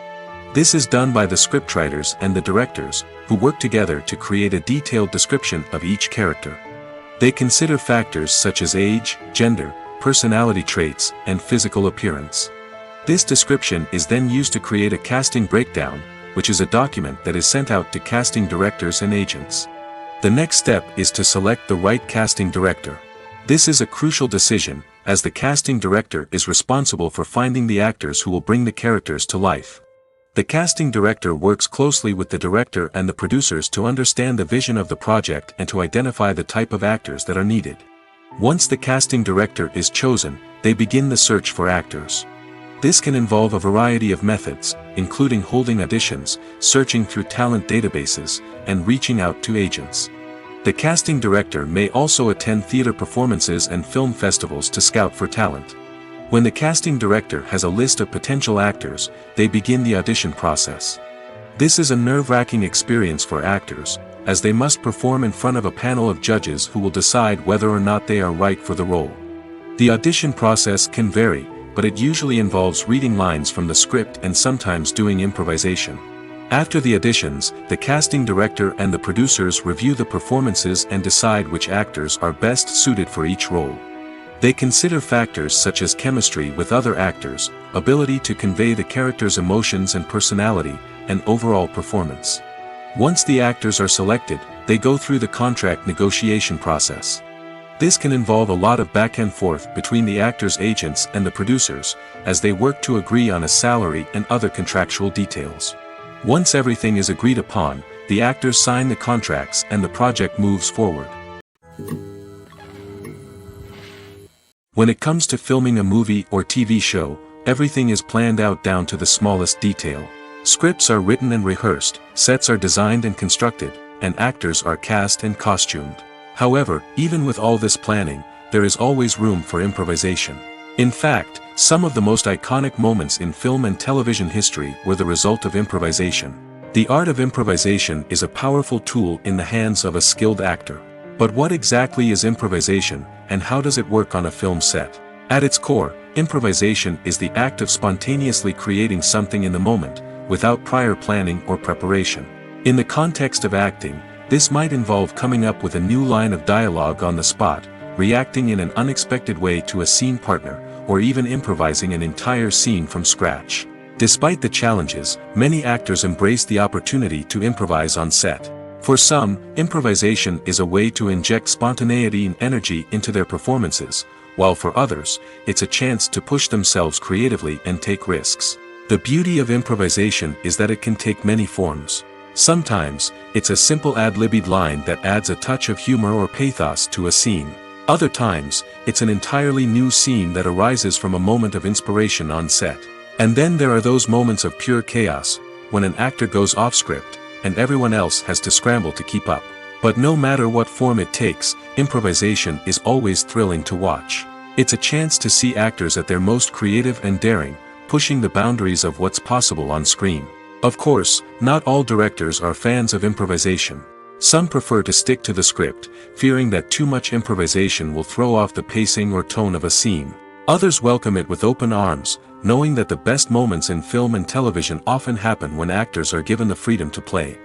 [SPEAKER 1] This is done by the scriptwriters and the directors, who work together to create a detailed description of each character. They consider factors such as age, gender, personality traits, and physical appearance. This description is then used to create a casting breakdown, which is a document that is sent out to casting directors and agents. The next step is to select the right casting director. This is a crucial decision, as the casting director is responsible for finding the actors who will bring the characters to life. The casting director works closely with the director and the producers to understand the vision of the project and to identify the type of actors that are needed. Once the casting director is chosen, they begin the search for actors. This can involve a variety of methods, including holding auditions, searching through talent databases, and reaching out to agents. The casting director may also attend theater performances and film festivals to scout for talent. When the casting director has a list of potential actors, they begin the audition process. This is a nerve-wracking experience for actors, as they must perform in front of a panel of judges who will decide whether or not they are right for the role. The audition process can vary, but it usually involves reading lines from the script and sometimes doing improvisation. After the auditions, the casting director and the producers review the performances and decide which actors are best suited for each role. They consider factors such as chemistry with other actors, ability to convey the character's emotions and personality, and overall performance. Once the actors are selected, they go through the contract negotiation process. This can involve a lot of back and forth between the actors' agents and the producers, as they work to agree on a salary and other contractual details. Once everything is agreed upon, the actors sign the contracts and the project moves forward. When it comes to filming a movie or TV show, everything is planned out down to the smallest detail. Scripts are written and rehearsed, sets are designed and constructed, and actors are cast and costumed. However, even with all this planning, there is always room for improvisation. In fact, some of the most iconic moments in film and television history were the result of improvisation. The art of improvisation is a powerful tool in the hands of a skilled actor. But what exactly is improvisation, and how does it work on a film set? At its core, improvisation is the act of spontaneously creating something in the moment, without prior planning or preparation. In the context of acting, this might involve coming up with a new line of dialogue on the spot, reacting in an unexpected way to a scene partner, or even improvising an entire scene from scratch. Despite the challenges, many actors embrace the opportunity to improvise on set. For some, improvisation is a way to inject spontaneity and energy into their performances, while for others, it's a chance to push themselves creatively and take risks. The beauty of improvisation is that it can take many forms. Sometimes, it's a simple ad-libbed line that adds a touch of humor or pathos to a scene. Other times, it's an entirely new scene that arises from a moment of inspiration on set. And then there are those moments of pure chaos, when an actor goes off script, and everyone else has to scramble to keep up. But no matter what form it takes, improvisation is always thrilling to watch. It's a chance to see actors at their most creative and daring, pushing the boundaries of what's possible on screen. Of course, not all directors are fans of improvisation. Some prefer to stick to the script, fearing that too much improvisation will throw off the pacing or tone of a scene. Others welcome it with open arms, knowing that the best moments in film and television often happen when actors are given the freedom to play.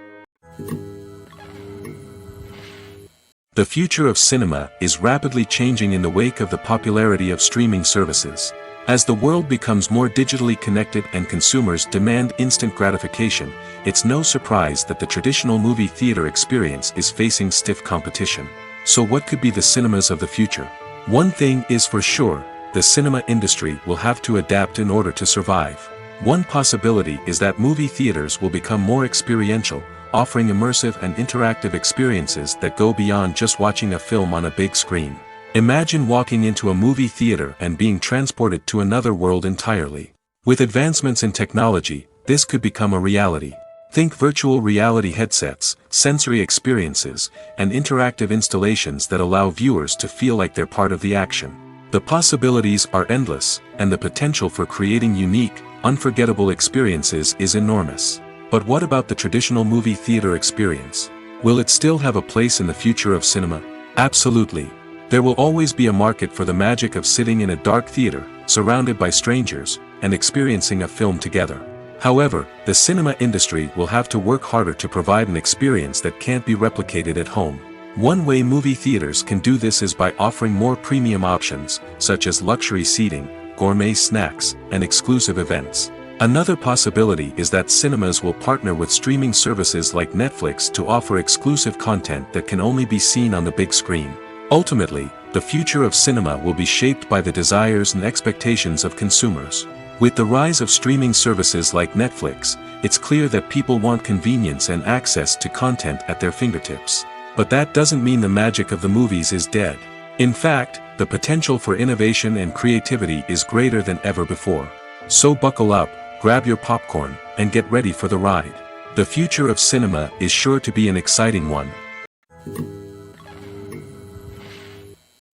[SPEAKER 1] The future of cinema is rapidly changing in the wake of the popularity of streaming services. As the world becomes more digitally connected and consumers demand instant gratification, it's no surprise that the traditional movie theater experience is facing stiff competition. So what could be the cinemas of the future? One thing is for sure, the cinema industry will have to adapt in order to survive. One possibility is that movie theaters will become more experiential, offering immersive and interactive experiences that go beyond just watching a film on a big screen. Imagine walking into a movie theater and being transported to another world entirely. With advancements in technology, this could become a reality. Think virtual reality headsets, sensory experiences, and interactive installations that allow viewers to feel like they're part of the action. The possibilities are endless, and the potential for creating unique, unforgettable experiences is enormous. But what about the traditional movie theater experience? Will it still have a place in the future of cinema? Absolutely. There will always be a market for the magic of sitting in a dark theater, surrounded by strangers, and experiencing a film together. However, the cinema industry will have to work harder to provide an experience that can't be replicated at home. One way movie theaters can do this is by offering more premium options, such as luxury seating, gourmet snacks, and exclusive events. Another possibility is that cinemas will partner with streaming services like Netflix to offer exclusive content that can only be seen on the big screen. Ultimately, the future of cinema will be shaped by the desires and expectations of consumers. With the rise of streaming services like Netflix, it's clear that people want convenience and access to content at their fingertips. But that doesn't mean the magic of the movies is dead. In fact, the potential for innovation and creativity is greater than ever before. So buckle up, grab your popcorn, and get ready for the ride. The future of cinema is sure to be an exciting one.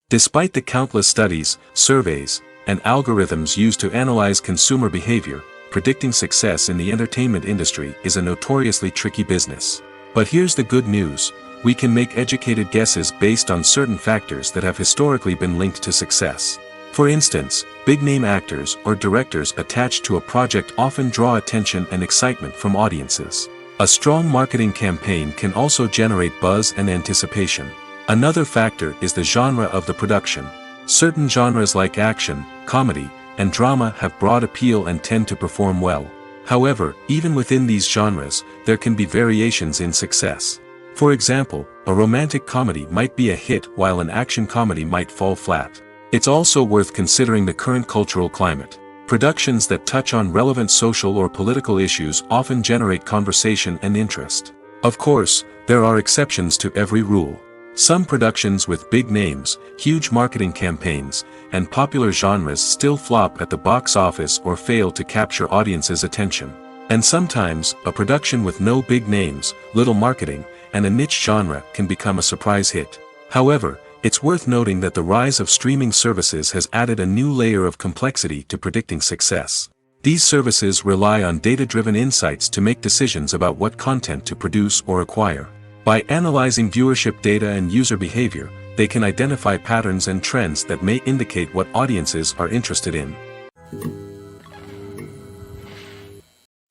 [SPEAKER 1] Despite the countless studies, surveys, and algorithms used to analyze consumer behavior, predicting success in the entertainment industry is a notoriously tricky business. But here's the good news: we can make educated guesses based on certain factors that have historically been linked to success. For instance, big-name actors or directors attached to a project often draw attention and excitement from audiences. A strong marketing campaign can also generate buzz and anticipation. Another factor is the genre of the production. Certain genres like action, comedy, and drama have broad appeal and tend to perform well. However, even within these genres, there can be variations in success. For example, a romantic comedy might be a hit while an action comedy might fall flat. It's also worth considering the current cultural climate. Productions that touch on relevant social or political issues often generate conversation and interest. Of course, there are exceptions to every rule. Some productions with big names, huge marketing campaigns, and popular genres still flop at the box office or fail to capture audiences' attention. And sometimes, a production with no big names, little marketing, and a niche genre can become a surprise hit. However, it's worth noting that the rise of streaming services has added a new layer of complexity to predicting success. These services rely on data-driven insights to make decisions about what content to produce or acquire. By analyzing viewership data and user behavior, they can identify patterns and trends that may indicate what audiences are interested in.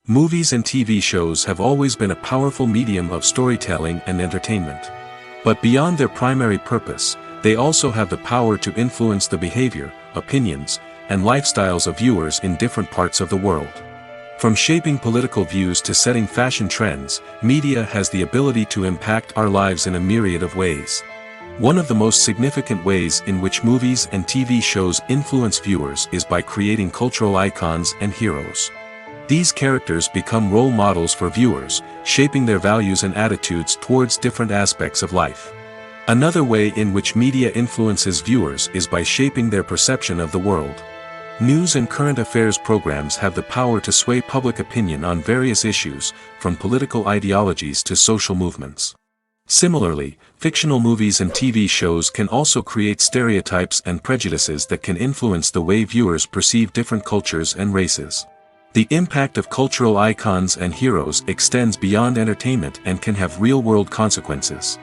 [SPEAKER 1] Movies and TV shows have always been a powerful medium of storytelling and entertainment. But beyond their primary purpose, they also have the power to influence the behavior, opinions, and lifestyles of viewers in different parts of the world. From shaping political views to setting fashion trends, media has the ability to impact our lives in a myriad of ways. One of the most significant ways in which movies and TV shows influence viewers is by creating cultural icons and heroes. These characters become role models for viewers, shaping their values and attitudes towards different aspects of life. Another way in which media influences viewers is by shaping their perception of the world. News and current affairs programs have the power to sway public opinion on various issues, from political ideologies to social movements. Similarly, fictional movies and TV shows can also create stereotypes and prejudices that can influence the way viewers perceive different cultures and races. The impact of cultural icons and heroes extends beyond entertainment and can have real-world consequences.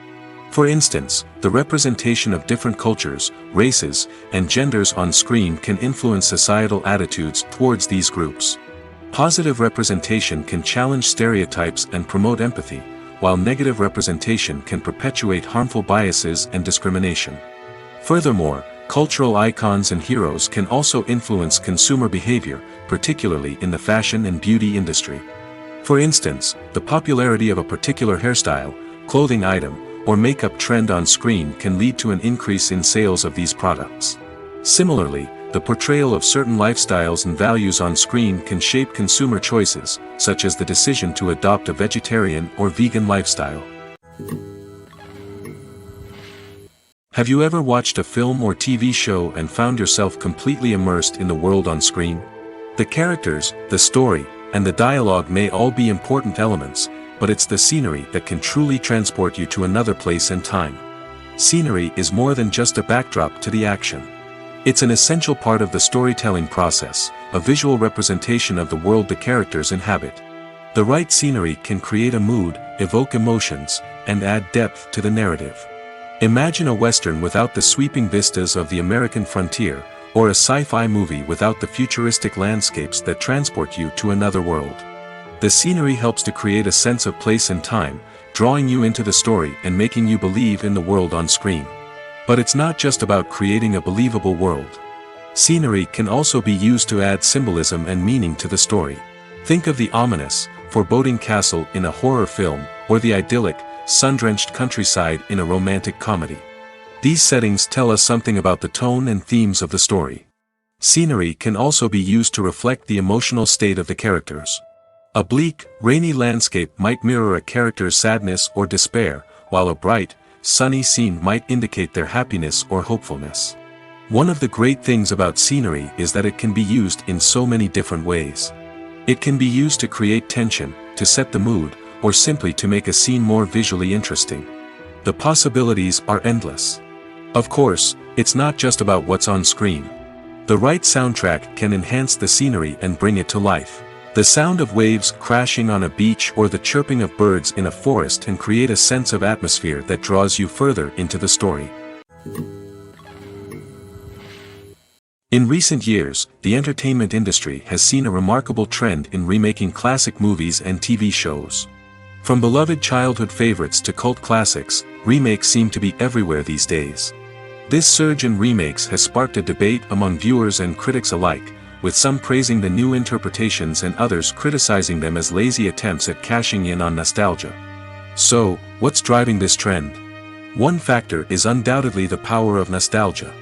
[SPEAKER 1] For instance, the representation of different cultures, races, and genders on screen can influence societal attitudes towards these groups. Positive representation can challenge stereotypes and promote empathy, while negative representation can perpetuate harmful biases and discrimination. Furthermore, cultural icons and heroes can also influence consumer behavior, particularly in the fashion and beauty industry. For instance, the popularity of a particular hairstyle, clothing item, or makeup trend on screen can lead to an increase in sales of these products. Similarly, the portrayal of certain lifestyles and values on screen can shape consumer choices, such as the decision to adopt a vegetarian or vegan lifestyle. Have you ever watched a film or TV show and found yourself completely immersed in the world on screen? The characters, the story, and the dialogue may all be important elements, but it's the scenery that can truly transport you to another place and time. Scenery is more than just a backdrop to the action. It's an essential part of the storytelling process, a visual representation of the world the characters inhabit. The right scenery can create a mood, evoke emotions, and add depth to the narrative. Imagine a Western without the sweeping vistas of the American frontier, or a sci-fi movie without the futuristic landscapes that transport you to another world. The scenery helps to create a sense of place and time, drawing you into the story and making you believe in the world on screen. But it's not just about creating a believable world. Scenery can also be used to add symbolism and meaning to the story. Think of the ominous, foreboding castle in a horror film, or the idyllic, sun-drenched countryside in a romantic comedy. These settings tell us something about the tone and themes of the story. Scenery can also be used to reflect the emotional state of the characters. A bleak, rainy landscape might mirror a character's sadness or despair, while a bright, sunny scene might indicate their happiness or hopefulness. One of the great things about scenery is that it can be used in so many different ways. It can be used to create tension, to set the mood, or simply to make a scene more visually interesting. The possibilities are endless. Of course, it's not just about what's on screen. The right soundtrack can enhance the scenery and bring it to life. The sound of waves crashing on a beach or the chirping of birds in a forest can create a sense of atmosphere that draws you further into the story. In recent years, the entertainment industry has seen a remarkable trend in remaking classic movies and TV shows. From beloved childhood favorites to cult classics, remakes seem to be everywhere these days. This surge in remakes has sparked a debate among viewers and critics alike, with some praising the new interpretations and others criticizing them as lazy attempts at cashing in on nostalgia. So, what's driving this trend? One factor is undoubtedly the power of nostalgia.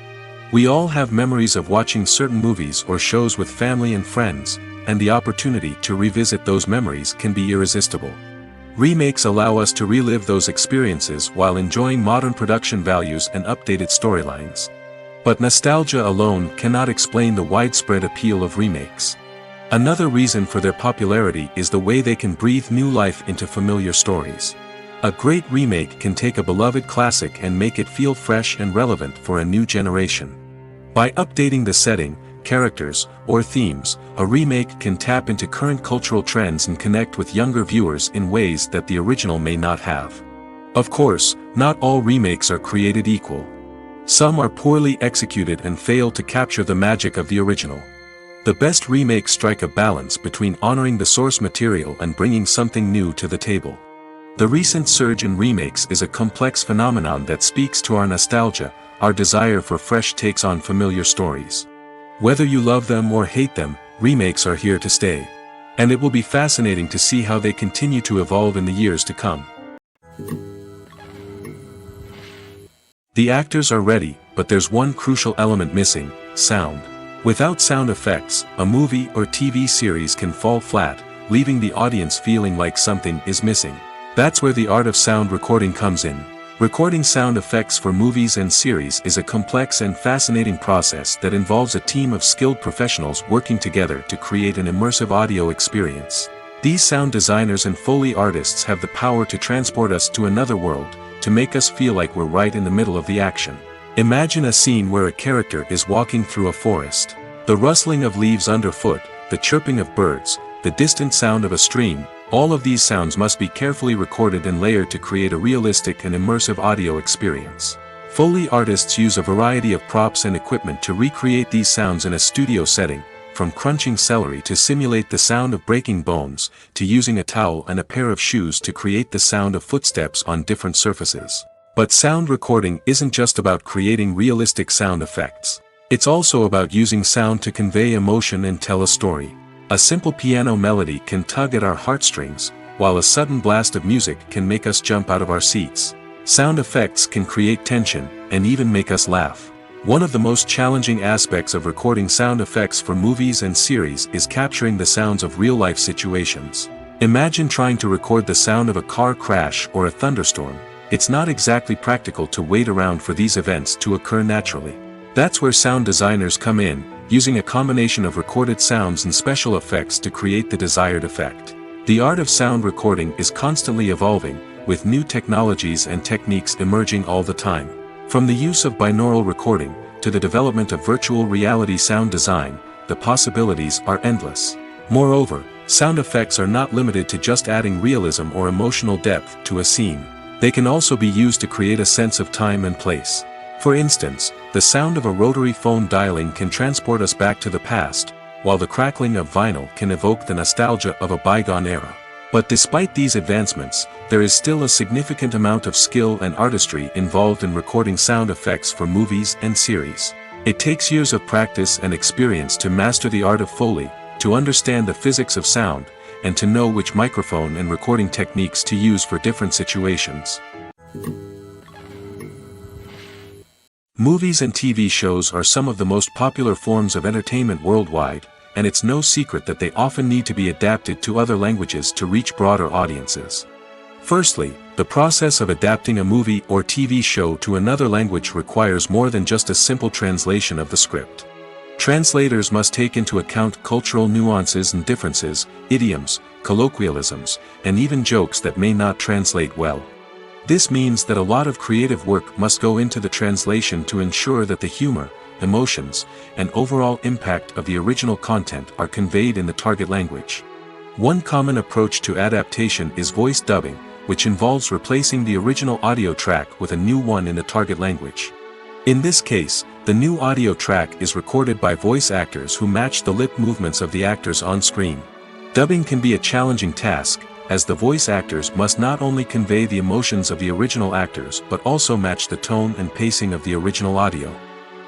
[SPEAKER 1] We all have memories of watching certain movies or shows with family and friends, and the opportunity to revisit those memories can be irresistible. Remakes allow us to relive those experiences while enjoying modern production values and updated storylines. But nostalgia alone cannot explain the widespread appeal of remakes. Another reason for their popularity is the way they can breathe new life into familiar stories. A great remake can take a beloved classic and make it feel fresh and relevant for a new generation. By updating the setting, characters, or themes, a remake can tap into current cultural trends and connect with younger viewers in ways that the original may not have. Of course, not all remakes are created equal. Some are poorly executed and fail to capture the magic of the original. The best remakes strike a balance between honoring the source material and bringing something new to the table. The recent surge in remakes is a complex phenomenon that speaks to our nostalgia, our desire for fresh takes on familiar stories. Whether you love them or hate them, remakes are here to stay. And it will be fascinating to see how they continue to evolve in the years to come. The actors are ready, but there's one crucial element missing: sound. Without sound effects, a movie or TV series can fall flat, leaving the audience feeling like something is missing. That's where the art of sound recording comes in. Recording sound effects for movies and series is a complex and fascinating process that involves a team of skilled professionals working together to create an immersive audio experience. These sound designers and Foley artists have the power to transport us to another world, to make us feel like we're right in the middle of the action. Imagine a scene where a character is walking through a forest. The rustling of leaves underfoot, the chirping of birds, the distant sound of a stream, all of these sounds must be carefully recorded and layered to create a realistic and immersive audio experience. Foley artists use a variety of props and equipment to recreate these sounds in a studio setting, from crunching celery to simulate the sound of breaking bones, to using a towel and a pair of shoes to create the sound of footsteps on different surfaces. But sound recording isn't just about creating realistic sound effects. It's also about using sound to convey emotion and tell a story. A simple piano melody can tug at our heartstrings, while a sudden blast of music can make us jump out of our seats. Sound effects can create tension, and even make us laugh. One of the most challenging aspects of recording sound effects for movies and series is capturing the sounds of real-life situations. Imagine trying to record the sound of a car crash or a thunderstorm. It's not exactly practical to wait around for these events to occur naturally. That's where sound designers come in, using a combination of recorded sounds and special effects to create the desired effect. The art of sound recording is constantly evolving, with new technologies and techniques emerging all the time. From the use of binaural recording, to the development of virtual reality sound design, the possibilities are endless. Moreover, sound effects are not limited to just adding realism or emotional depth to a scene. They can also be used to create a sense of time and place. For instance, the sound of a rotary phone dialing can transport us back to the past, while the crackling of vinyl can evoke the nostalgia of a bygone era. But despite these advancements, there is still a significant amount of skill and artistry involved in recording sound effects for movies and series. It takes years of practice and experience to master the art of Foley, to understand the physics of sound, and to know which microphone and recording techniques to use for different situations. Movies and TV shows are some of the most popular forms of entertainment worldwide, and it's no secret that they often need to be adapted to other languages to reach broader audiences. Firstly, the process of adapting a movie or TV show to another language requires more than just a simple translation of the script. Translators must take into account cultural nuances and differences, idioms, colloquialisms, and even jokes that may not translate well. This means that a lot of creative work must go into the translation to ensure that the humor, emotions, and overall impact of the original content are conveyed in the target language. One common approach to adaptation is voice dubbing, which involves replacing the original audio track with a new one in the target language. In this case, the new audio track is recorded by voice actors who match the lip movements of the actors on screen. Dubbing can be a challenging task, as the voice actors must not only convey the emotions of the original actors but also match the tone and pacing of the original audio.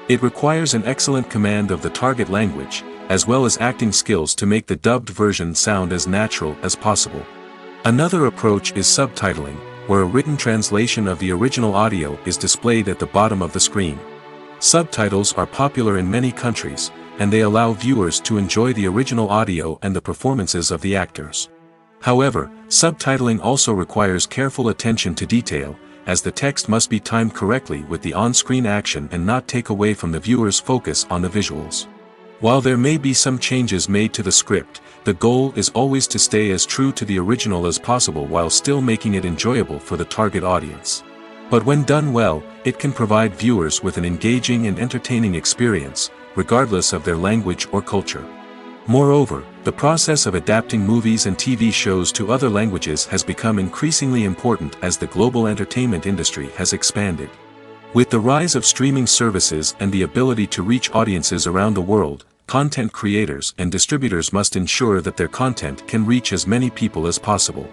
[SPEAKER 1] It requires an excellent command of the target language, as well as acting skills to make the dubbed version sound as natural as possible. Another approach is subtitling, where a written translation of the original audio is displayed at the bottom of the screen. Subtitles are popular in many countries, and they allow viewers to enjoy the original audio and the performances of the actors. However, subtitling also requires careful attention to detail, as the text must be timed correctly with the on-screen action and not take away from the viewer's focus on the visuals. While there may be some changes made to the script, the goal is always to stay as true to the original as possible while still making it enjoyable for the target audience. But when done well, it can provide viewers with an engaging and entertaining experience, regardless of their language or culture. Moreover, the process of adapting movies and TV shows to other languages has become increasingly important as the global entertainment industry has expanded. With the rise of streaming services and the ability to reach audiences around the world, content creators and distributors must ensure that their content can reach as many people as possible.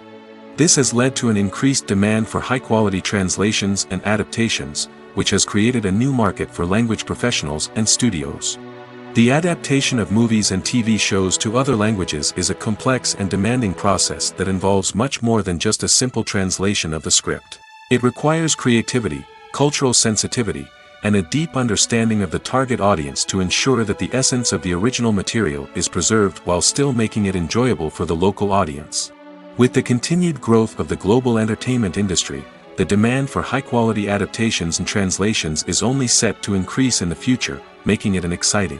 [SPEAKER 1] This has led to an increased demand for high-quality translations and adaptations, which has created a new market for language professionals and studios. The adaptation of movies and TV shows to other languages is a complex and demanding process that involves much more than just a simple translation of the script. It requires creativity, cultural sensitivity, and a deep understanding of the target audience to ensure that the essence of the original material is preserved while still making it enjoyable for the local audience. With the continued growth of the global entertainment industry, the demand for high-quality adaptations and translations is only set to increase in the future, making it an exciting.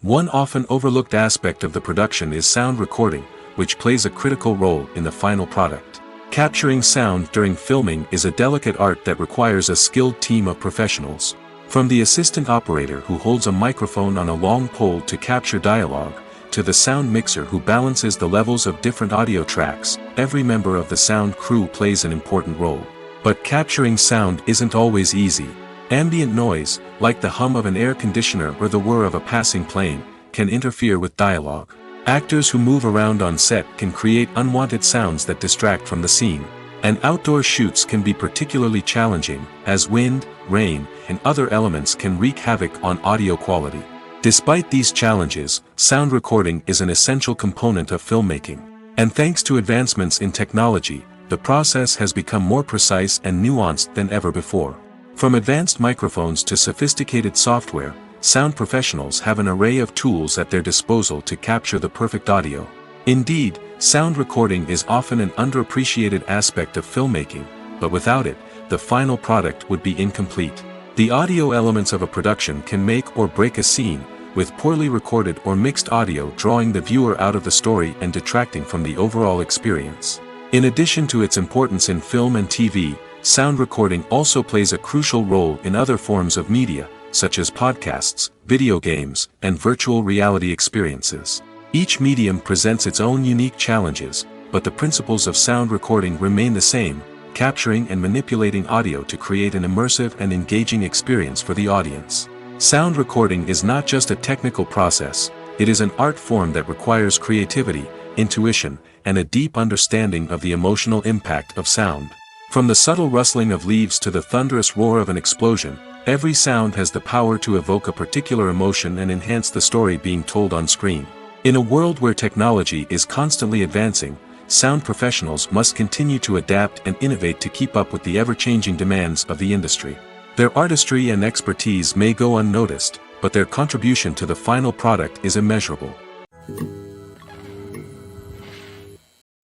[SPEAKER 1] One often overlooked aspect of the production is sound recording, which plays a critical role in the final product. Capturing sound during filming is a delicate art that requires a skilled team of professionals. From the assistant operator who holds a microphone on a long pole to capture dialogue, to the sound mixer who balances the levels of different audio tracks, every member of the sound crew plays an important role. But capturing sound isn't always easy. Ambient noise, like the hum of an air conditioner or the whir of a passing plane, can interfere with dialogue. Actors who move around on set can create unwanted sounds that distract from the scene. And outdoor shoots can be particularly challenging, as wind, rain, and other elements can wreak havoc on audio quality. Despite these challenges, sound recording is an essential component of filmmaking. And thanks to advancements in technology, the process has become more precise and nuanced than ever before. From advanced microphones to sophisticated software, sound professionals have an array of tools at their disposal to capture the perfect audio. Indeed, sound recording is often an underappreciated aspect of filmmaking, but without it, the final product would be incomplete. The audio elements of a production can make or break a scene, with poorly recorded or mixed audio drawing the viewer out of the story and detracting from the overall experience. In addition to its importance in film and TV, sound recording also plays a crucial role in other forms of media, such as podcasts, video games, and virtual reality experiences. Each medium presents its own unique challenges, but the principles of sound recording remain the same: capturing and manipulating audio to create an immersive and engaging experience for the audience. Sound recording is not just a technical process, it is an art form that requires creativity, intuition, and a deep understanding of the emotional impact of sound. From the subtle rustling of leaves to the thunderous roar of an explosion, every sound has the power to evoke a particular emotion and enhance the story being told on screen. In a world where technology is constantly advancing, sound professionals must continue to adapt and innovate to keep up with the ever-changing demands of the industry. Their artistry and expertise may go unnoticed, but their contribution to the final product is immeasurable.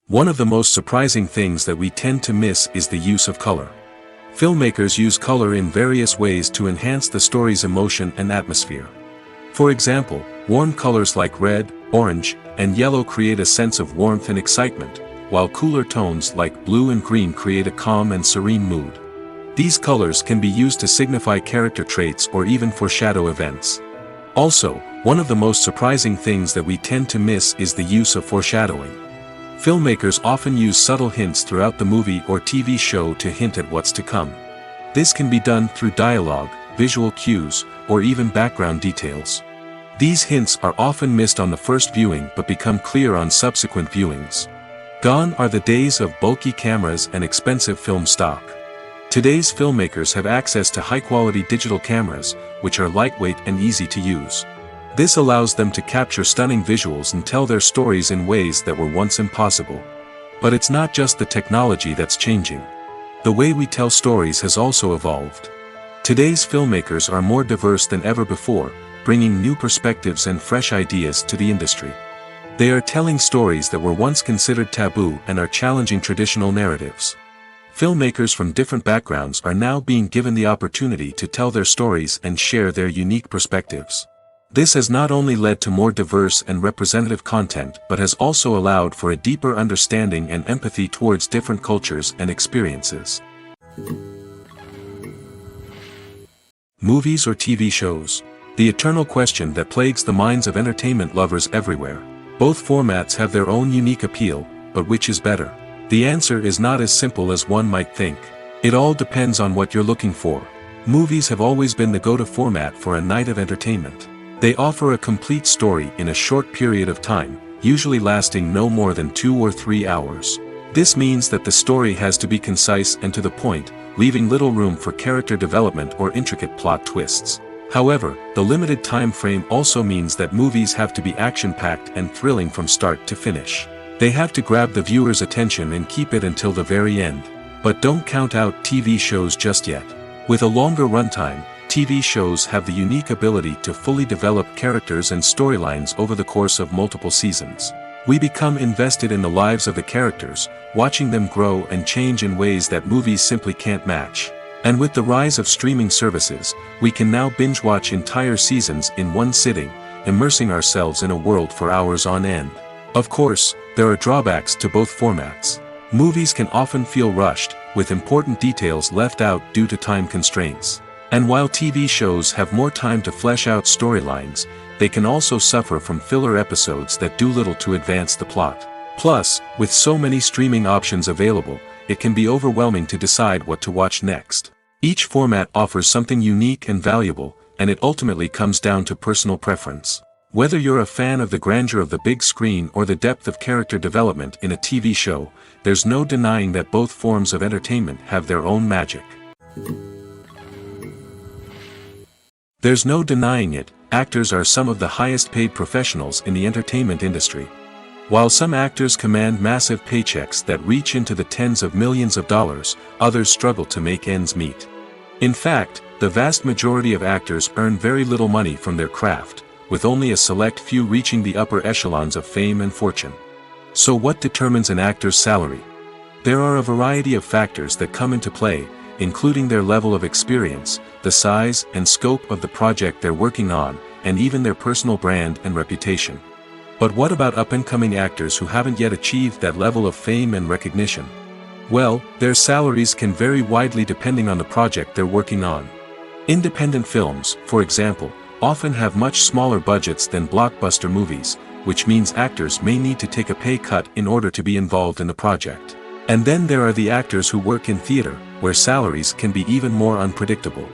[SPEAKER 1] One of the most surprising things that we tend to miss is the use of color. Filmmakers use color in various ways to enhance the story's emotion and atmosphere. For example, warm colors like red, orange, and yellow create a sense of warmth and excitement, while cooler tones like blue and green create a calm and serene mood. These colors can be used to signify character traits or even foreshadow events. Also, one of the most surprising things that we tend to miss is the use of foreshadowing. Filmmakers often use subtle hints throughout the movie or TV show to hint at what's to come. This can be done through dialogue, visual cues, or even background details. These hints are often missed on the first viewing but become clear on subsequent viewings. Gone are the days of bulky cameras and expensive film stock. Today's filmmakers have access to high-quality digital cameras, which are lightweight and easy to use. This allows them to capture stunning visuals and tell their stories in ways that were once impossible. But it's not just the technology that's changing. The way we tell stories has also evolved. Today's filmmakers are more diverse than ever before, bringing new perspectives and fresh ideas to the industry. They are telling stories that were once considered taboo and are challenging traditional narratives. Filmmakers from different backgrounds are now being given the opportunity to tell their stories and share their unique perspectives. This has not only led to more diverse and representative content but has also allowed for a deeper understanding and empathy towards different cultures and experiences. Movies or TV shows? The eternal question that plagues the minds of entertainment lovers everywhere. Both formats have their own unique appeal, but which is better? The answer is not as simple as one might think. It all depends on what you're looking for. Movies have always been the go-to format for a night of entertainment. They offer a complete story in a short period of time, usually lasting no more than 2 or 3 hours. This means that the story has to be concise and to the point, leaving little room for character development or intricate plot twists. However, the limited time frame also means that movies have to be action-packed and thrilling from start to finish. They have to grab the viewer's attention and keep it until the very end. But don't count out TV shows just yet. With a longer runtime, TV shows have the unique ability to fully develop characters and storylines over the course of multiple seasons. We become invested in the lives of the characters, watching them grow and change in ways that movies simply can't match. And with the rise of streaming services, we can now binge-watch entire seasons in one sitting, immersing ourselves in a world for hours on end. Of course, there are drawbacks to both formats. Movies can often feel rushed, with important details left out due to time constraints. And while TV shows have more time to flesh out storylines, they can also suffer from filler episodes that do little to advance the plot. Plus, with so many streaming options available, it can be overwhelming to decide what to watch next. Each format offers something unique and valuable, and it ultimately comes down to personal preference. Whether you're a fan of the grandeur of the big screen or the depth of character development in a TV show, there's no denying that both forms of entertainment have their own magic. There's no denying it, actors are some of the highest paid professionals in the entertainment industry. While some actors command massive paychecks that reach into the tens of millions of dollars, others struggle to make ends meet. In fact, the vast majority of actors earn very little money from their craft, with only a select few reaching the upper echelons of fame and fortune. So what determines an actor's salary? There are a variety of factors that come into play, including their level of experience, the size and scope of the project they're working on, and even their personal brand and reputation. But what about up-and-coming actors who haven't yet achieved that level of fame and recognition? Well, their salaries can vary widely depending on the project they're working on. Independent films, for example, often have much smaller budgets than blockbuster movies, which means actors may need to take a pay cut in order to be involved in the project. And then there are the actors who work in theater, where salaries can be even more unpredictable.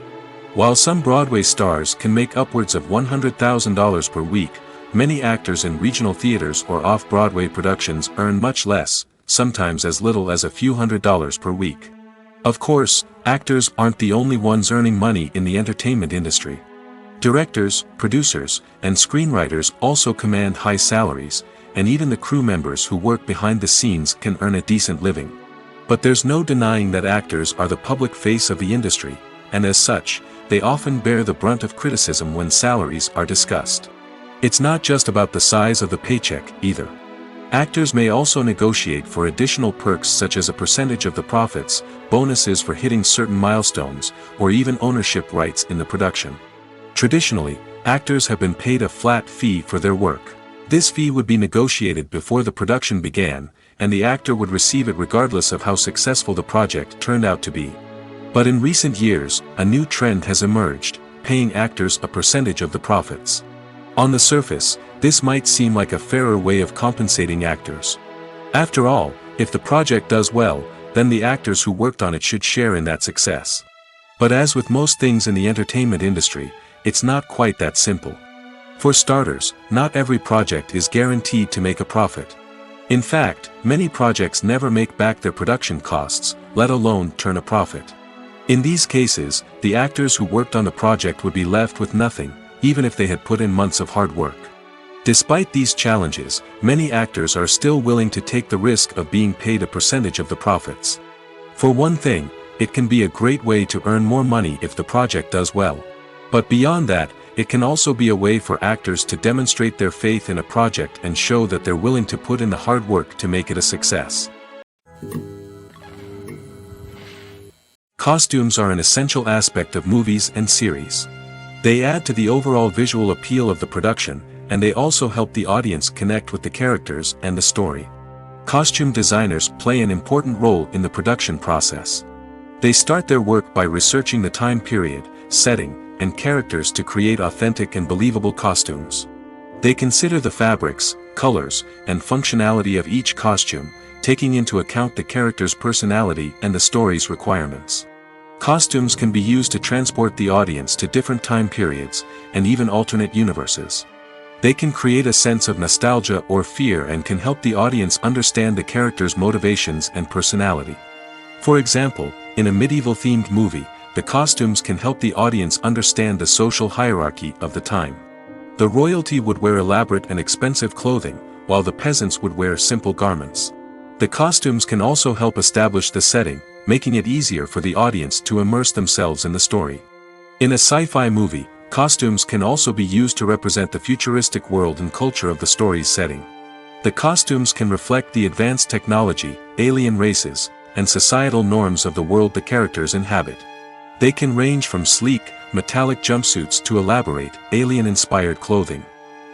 [SPEAKER 1] While some Broadway stars can make upwards of $100,000 per week, many actors in regional theaters or off-Broadway productions earn much less, sometimes as little as a few $100s per week. Of course, actors aren't the only ones earning money in the entertainment industry. Directors, producers, and screenwriters also command high salaries, and even the crew members who work behind the scenes can earn a decent living. But there's no denying that actors are the public face of the industry, and as such, they often bear the brunt of criticism when salaries are discussed. It's not just about the size of the paycheck, either. Actors may also negotiate for additional perks such as a percentage of the profits, bonuses for hitting certain milestones, or even ownership rights in the production. Traditionally, actors have been paid a flat fee for their work. This fee would be negotiated before the production began, and the actor would receive it regardless of how successful the project turned out to be. But in recent years, a new trend has emerged, paying actors a percentage of the profits. On the surface, this might seem like a fairer way of compensating actors. After all, if the project does well, then the actors who worked on it should share in that success. But as with most things in the entertainment industry, it's not quite that simple. For starters, not every project is guaranteed to make a profit. In fact, many projects never make back their production costs, let alone turn a profit. In these cases, the actors who worked on the project would be left with nothing, even if they had put in months of hard work. Despite these challenges, many actors are still willing to take the risk of being paid a percentage of the profits. For one thing, it can be a great way to earn more money if the project does well. But beyond that, it can also be a way for actors to demonstrate their faith in a project and show that they're willing to put in the hard work to make it a success. Costumes are an essential aspect of movies and series. They add to the overall visual appeal of the production, and they also help the audience connect with the characters and the story. Costume designers play an important role in the production process. They start their work by researching the time period, setting, and characters to create authentic and believable costumes. They consider the fabrics, colors, and functionality of each costume, taking into account the character's personality and the story's requirements. Costumes can be used to transport the audience to different time periods, and even alternate universes. They can create a sense of nostalgia or fear and can help the audience understand the character's motivations and personality. For example, in a medieval-themed movie, the costumes can help the audience understand the social hierarchy of the time. The royalty would wear elaborate and expensive clothing, while the peasants would wear simple garments. The costumes can also help establish the setting, making it easier for the audience to immerse themselves in the story. In a sci-fi movie, costumes can also be used to represent the futuristic world and culture of the story's setting. The costumes can reflect the advanced technology, alien races, and societal norms of the world the characters inhabit. They can range from sleek, metallic jumpsuits to elaborate, alien-inspired clothing.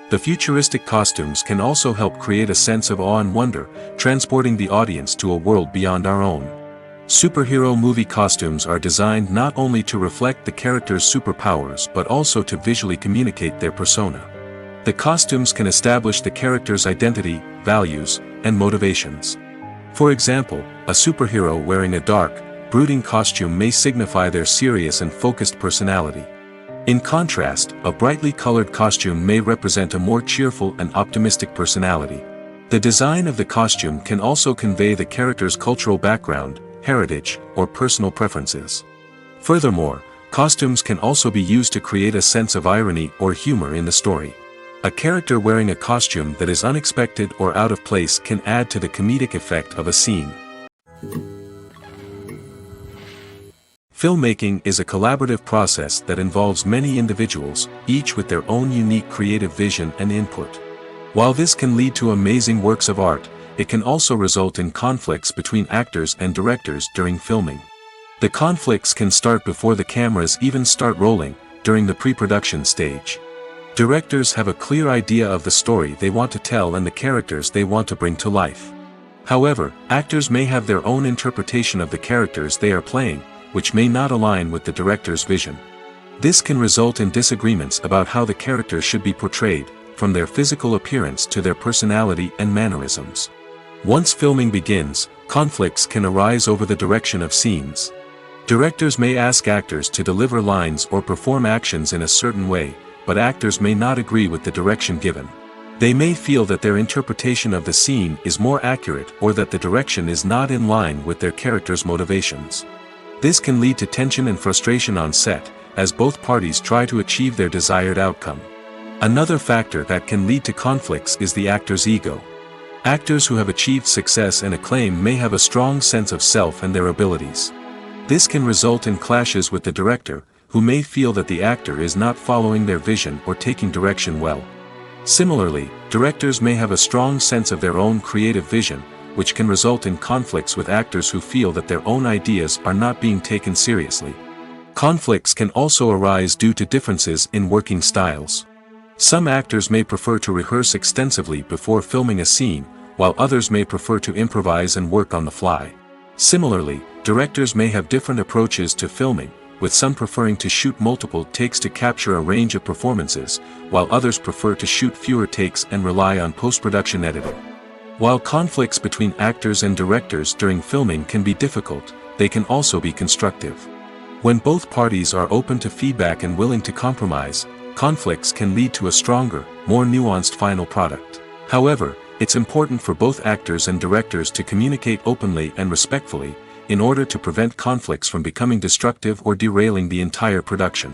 [SPEAKER 1] The futuristic costumes can also help create a sense of awe and wonder, transporting the audience to a world beyond our own. Superhero movie costumes are designed not only to reflect the character's superpowers but also to visually communicate their persona. The costumes can establish the character's identity, values, and motivations. For example, a superhero wearing a dark, brooding costume may signify their serious and focused personality. In contrast, a brightly colored costume may represent a more cheerful and optimistic personality. The design of the costume can also convey the character's cultural background, heritage, or personal preferences. Furthermore, costumes can also be used to create a sense of irony or humor in the story. A character wearing a costume that is unexpected or out of place can add to the comedic effect of a scene. Filmmaking is a collaborative process that involves many individuals, each with their own unique creative vision and input. While this can lead to amazing works of art, it can also result in conflicts between actors and directors during filming. The conflicts can start before the cameras even start rolling, during the pre-production stage. Directors have a clear idea of the story they want to tell and the characters they want to bring to life. However, actors may have their own interpretation of the characters they are playing, which may not align with the director's vision. This can result in disagreements about how the characters should be portrayed, from their physical appearance to their personality and mannerisms. Once filming begins, conflicts can arise over the direction of scenes. Directors may ask actors to deliver lines or perform actions in a certain way, but actors may not agree with the direction given. They may feel that their interpretation of the scene is more accurate or that the direction is not in line with their character's motivations. This can lead to tension and frustration on set, as both parties try to achieve their desired outcome. Another factor that can lead to conflicts is the actor's ego. Actors who have achieved success and acclaim may have a strong sense of self and their abilities. This can result in clashes with the director, who may feel that the actor is not following their vision or taking direction well. Similarly, directors may have a strong sense of their own creative vision, which can result in conflicts with actors who feel that their own ideas are not being taken seriously. Conflicts can also arise due to differences in working styles. Some actors may prefer to rehearse extensively before filming a scene, while others may prefer to improvise and work on the fly. Similarly, directors may have different approaches to filming, with some preferring to shoot multiple takes to capture a range of performances, while others prefer to shoot fewer takes and rely on post-production editing. While conflicts between actors and directors during filming can be difficult, they can also be constructive. When both parties are open to feedback and willing to compromise, conflicts can lead to a stronger, more nuanced final product. However, it's important for both actors and directors to communicate openly and respectfully, in order to prevent conflicts from becoming destructive or derailing the entire production.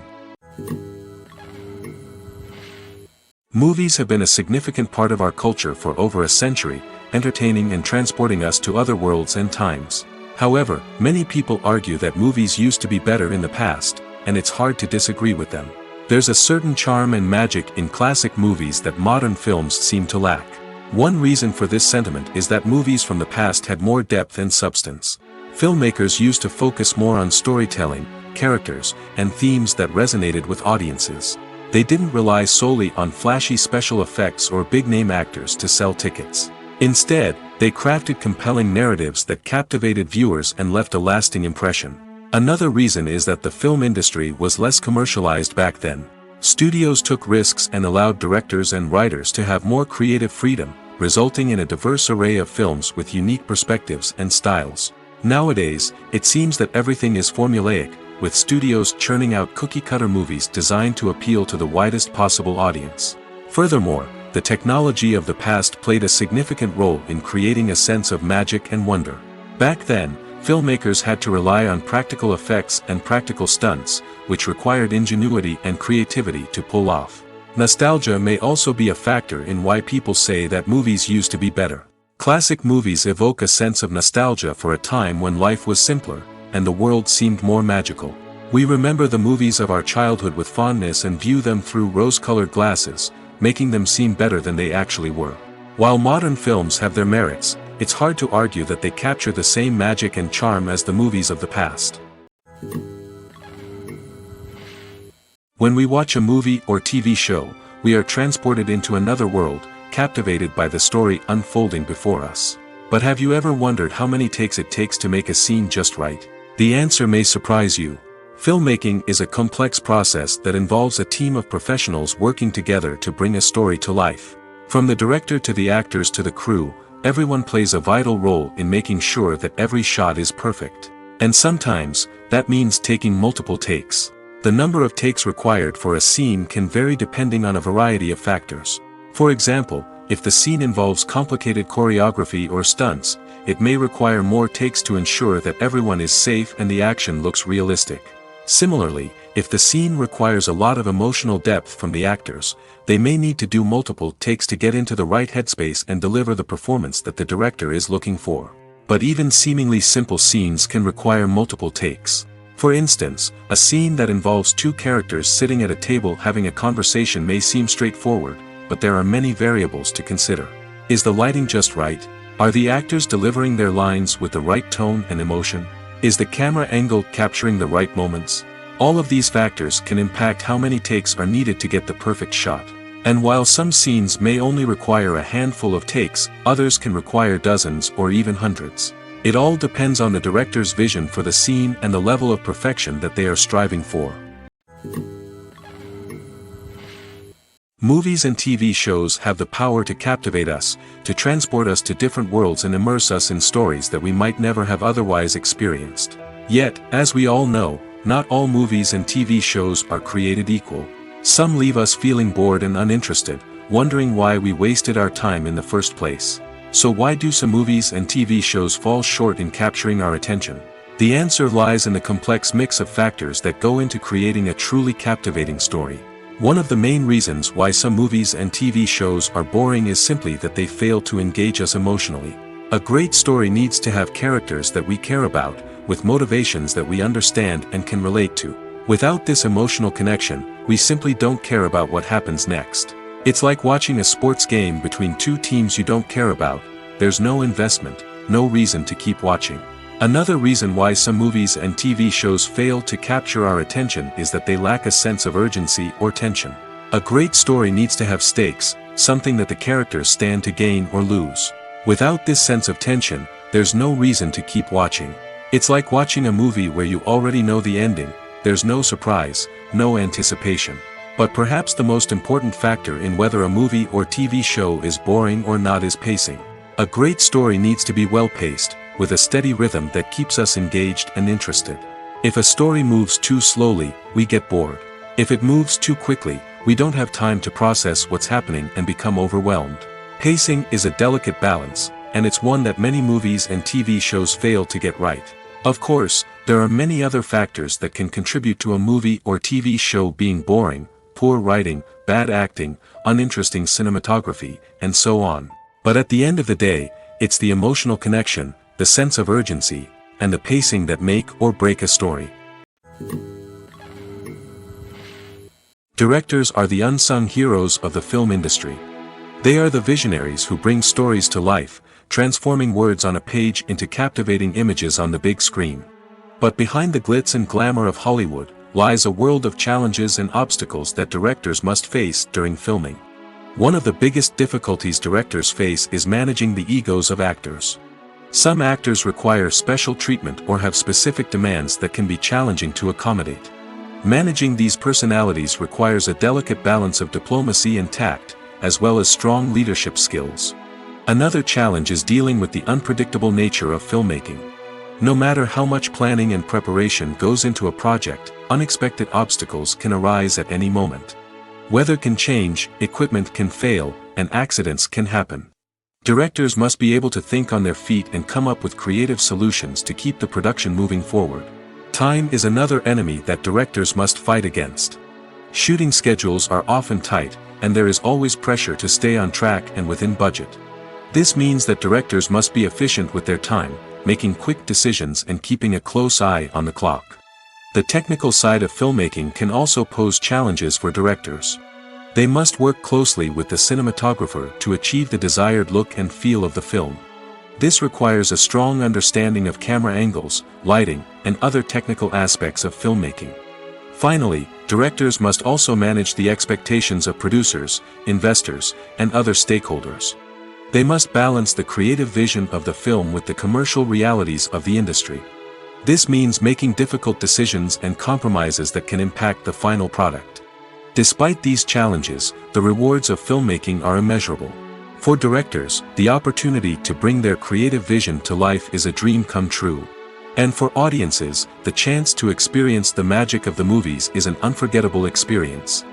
[SPEAKER 1] Movies have been a significant part of our culture for over a century, entertaining and transporting us to other worlds and times. However, many people argue that movies used to be better in the past, and it's hard to disagree with them. There's a certain charm and magic in classic movies that modern films seem to lack. One reason for this sentiment is that movies from the past had more depth and substance. Filmmakers used to focus more on storytelling, characters, and themes that resonated with audiences. They didn't rely solely on flashy special effects or big-name actors to sell tickets. Instead, they crafted compelling narratives that captivated viewers and left a lasting impression. Another reason is that the film industry was less commercialized back then. Studios took risks and allowed directors and writers to have more creative freedom, resulting in a diverse array of films with unique perspectives and styles. Nowadays, it seems that everything is formulaic, with studios churning out cookie-cutter movies designed to appeal to the widest possible audience. Furthermore, the technology of the past played a significant role in creating a sense of magic and wonder. Back then, filmmakers had to rely on practical effects and practical stunts, which required ingenuity and creativity to pull off. Nostalgia may also be a factor in why people say that movies used to be better. Classic movies evoke a sense of nostalgia for a time when life was simpler, and the world seemed more magical. We remember the movies of our childhood with fondness and view them through rose-colored glasses, making them seem better than they actually were. While modern films have their merits, it's hard to argue that they capture the same magic and charm as the movies of the past. When we watch a movie or TV show, we are transported into another world, captivated by the story unfolding before us. But have you ever wondered how many takes it takes to make a scene just right? The answer may surprise you. Filmmaking is a complex process that involves a team of professionals working together to bring a story to life. From the director to the actors to the crew, everyone plays a vital role in making sure that every shot is perfect. And sometimes, that means taking multiple takes. The number of takes required for a scene can vary depending on a variety of factors. For example, if the scene involves complicated choreography or stunts, it may require more takes to ensure that everyone is safe and the action looks realistic. Similarly, if the scene requires a lot of emotional depth from the actors, they may need to do multiple takes to get into the right headspace and deliver the performance that the director is looking for. But even seemingly simple scenes can require multiple takes. For instance, a scene that involves two characters sitting at a table having a conversation may seem straightforward, but there are many variables to consider. Is the lighting just right? Are the actors delivering their lines with the right tone and emotion? Is the camera angle capturing the right moments? All of these factors can impact how many takes are needed to get the perfect shot. And while some scenes may only require a handful of takes, others can require dozens or even hundreds. It all depends on the director's vision for the scene and the level of perfection that they are striving for. Movies and TV shows have the power to captivate us, to transport us to different worlds and immerse us in stories that we might never have otherwise experienced. Yet, as we all know, not all movies and TV shows are created equal. Some leave us feeling bored and uninterested, wondering why we wasted our time in the first place. So why do some movies and TV shows fall short in capturing our attention? The answer lies in the complex mix of factors that go into creating a truly captivating story. One of the main reasons why some movies and TV shows are boring is simply that they fail to engage us emotionally. A great story needs to have characters that we care about, with motivations that we understand and can relate to. Without this emotional connection, we simply don't care about what happens next. It's like watching a sports game between two teams you don't care about. There's no investment, no reason to keep watching. Another reason why some movies and TV shows fail to capture our attention is that they lack a sense of urgency or tension. A great story needs to have stakes, something that the characters stand to gain or lose. Without this sense of tension, there's no reason to keep watching. It's like watching a movie where you already know the ending. There's no surprise, no anticipation. But perhaps the most important factor in whether a movie or TV show is boring or not is pacing. A great story needs to be well-paced, with a steady rhythm that keeps us engaged and interested. If a story moves too slowly, we get bored. If it moves too quickly, we don't have time to process what's happening and become overwhelmed. Pacing is a delicate balance, and it's one that many movies and TV shows fail to get right. Of course, there are many other factors that can contribute to a movie or TV show being boring: poor writing, bad acting, uninteresting cinematography, and so on. But at the end of the day, it's the emotional connection, the sense of urgency, and the pacing that make or break a story. Directors are the unsung heroes of the film industry. They are the visionaries who bring stories to life, transforming words on a page into captivating images on the big screen. But behind the glitz and glamour of Hollywood lies a world of challenges and obstacles that directors must face during filming. One of the biggest difficulties directors face is managing the egos of actors. Some actors require special treatment or have specific demands that can be challenging to accommodate. Managing these personalities requires a delicate balance of diplomacy and tact, as well as strong leadership skills. Another challenge is dealing with the unpredictable nature of filmmaking. No matter how much planning and preparation goes into a project, unexpected obstacles can arise at any moment. Weather can change, equipment can fail, and accidents can happen. Directors must be able to think on their feet and come up with creative solutions to keep the production moving forward. Time is another enemy that directors must fight against. Shooting schedules are often tight, and there is always pressure to stay on track and within budget. This means that directors must be efficient with their time, making quick decisions and keeping a close eye on the clock. The technical side of filmmaking can also pose challenges for directors. They must work closely with the cinematographer to achieve the desired look and feel of the film. This requires a strong understanding of camera angles, lighting, and other technical aspects of filmmaking. Finally, directors must also manage the expectations of producers, investors, and other stakeholders. They must balance the creative vision of the film with the commercial realities of the industry. This means making difficult decisions and compromises that can impact the final product. Despite these challenges, the rewards of filmmaking are immeasurable. For directors, the opportunity to bring their creative vision to life is a dream come true. And for audiences, the chance to experience the magic of the movies is an unforgettable experience.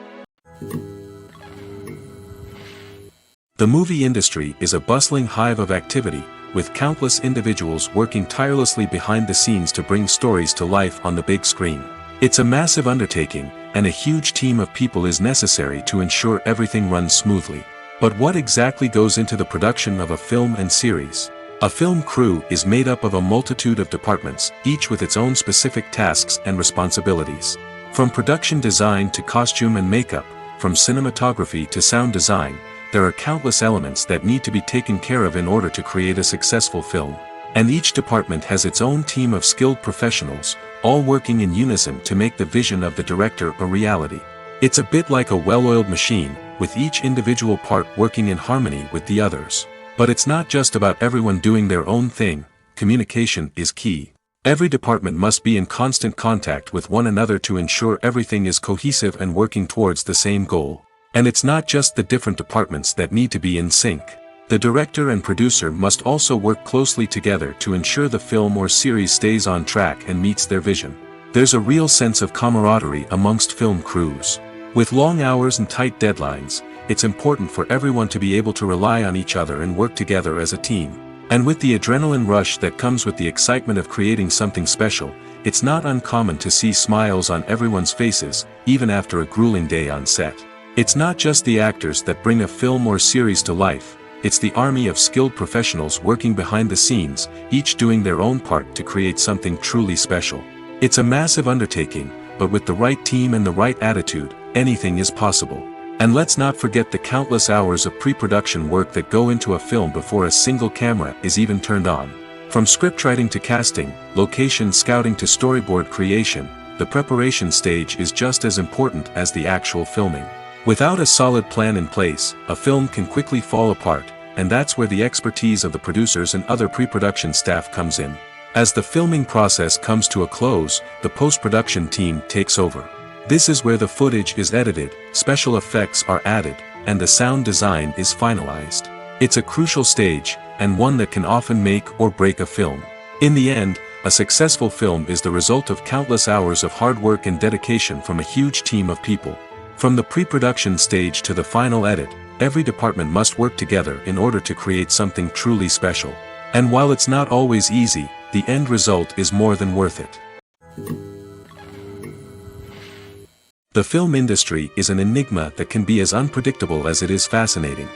[SPEAKER 1] The movie industry is a bustling hive of activity, with countless individuals working tirelessly behind the scenes to bring stories to life on the big screen. It's a massive undertaking, and a huge team of people is necessary to ensure everything runs smoothly. But what exactly goes into the production of a film and series? A film crew is made up of a multitude of departments, each with its own specific tasks and responsibilities. From production design to costume and makeup, from cinematography to sound design, there are countless elements that need to be taken care of in order to create a successful film. And each department has its own team of skilled professionals, all working in unison to make the vision of the director a reality. It's a bit like a well-oiled machine, with each individual part working in harmony with the others. But it's not just about everyone doing their own thing. Communication is key. Every department must be in constant contact with one another to ensure everything is cohesive and working towards the same goal. And it's not just the different departments that need to be in sync. The director and producer must also work closely together to ensure the film or series stays on track and meets their vision. There's a real sense of camaraderie amongst film crews. With long hours and tight deadlines, it's important for everyone to be able to rely on each other and work together as a team. And with the adrenaline rush that comes with the excitement of creating something special, it's not uncommon to see smiles on everyone's faces, even after a grueling day on set. It's not just the actors that bring a film or series to life, it's the army of skilled professionals working behind the scenes, each doing their own part to create something truly special. It's a massive undertaking, but with the right team and the right attitude, anything is possible. And let's not forget the countless hours of pre-production work that go into a film before a single camera is even turned on. From scriptwriting to casting, location scouting to storyboard creation, the preparation stage is just as important as the actual filming. Without a solid plan in place, a film can quickly fall apart, and that's where the expertise of the producers and other pre-production staff comes in. As the filming process comes to a close, the post-production team takes over. This is where the footage is edited, special effects are added, and the sound design is finalized. It's a crucial stage, and one that can often make or break a film. In the end, a successful film is the result of countless hours of hard work and dedication from a huge team of people. From the pre-production stage to the final edit, every department must work together in order to create something truly special. And while it's not always easy, the end result is more than worth it. The film industry is an enigma that can be as unpredictable as it is fascinating.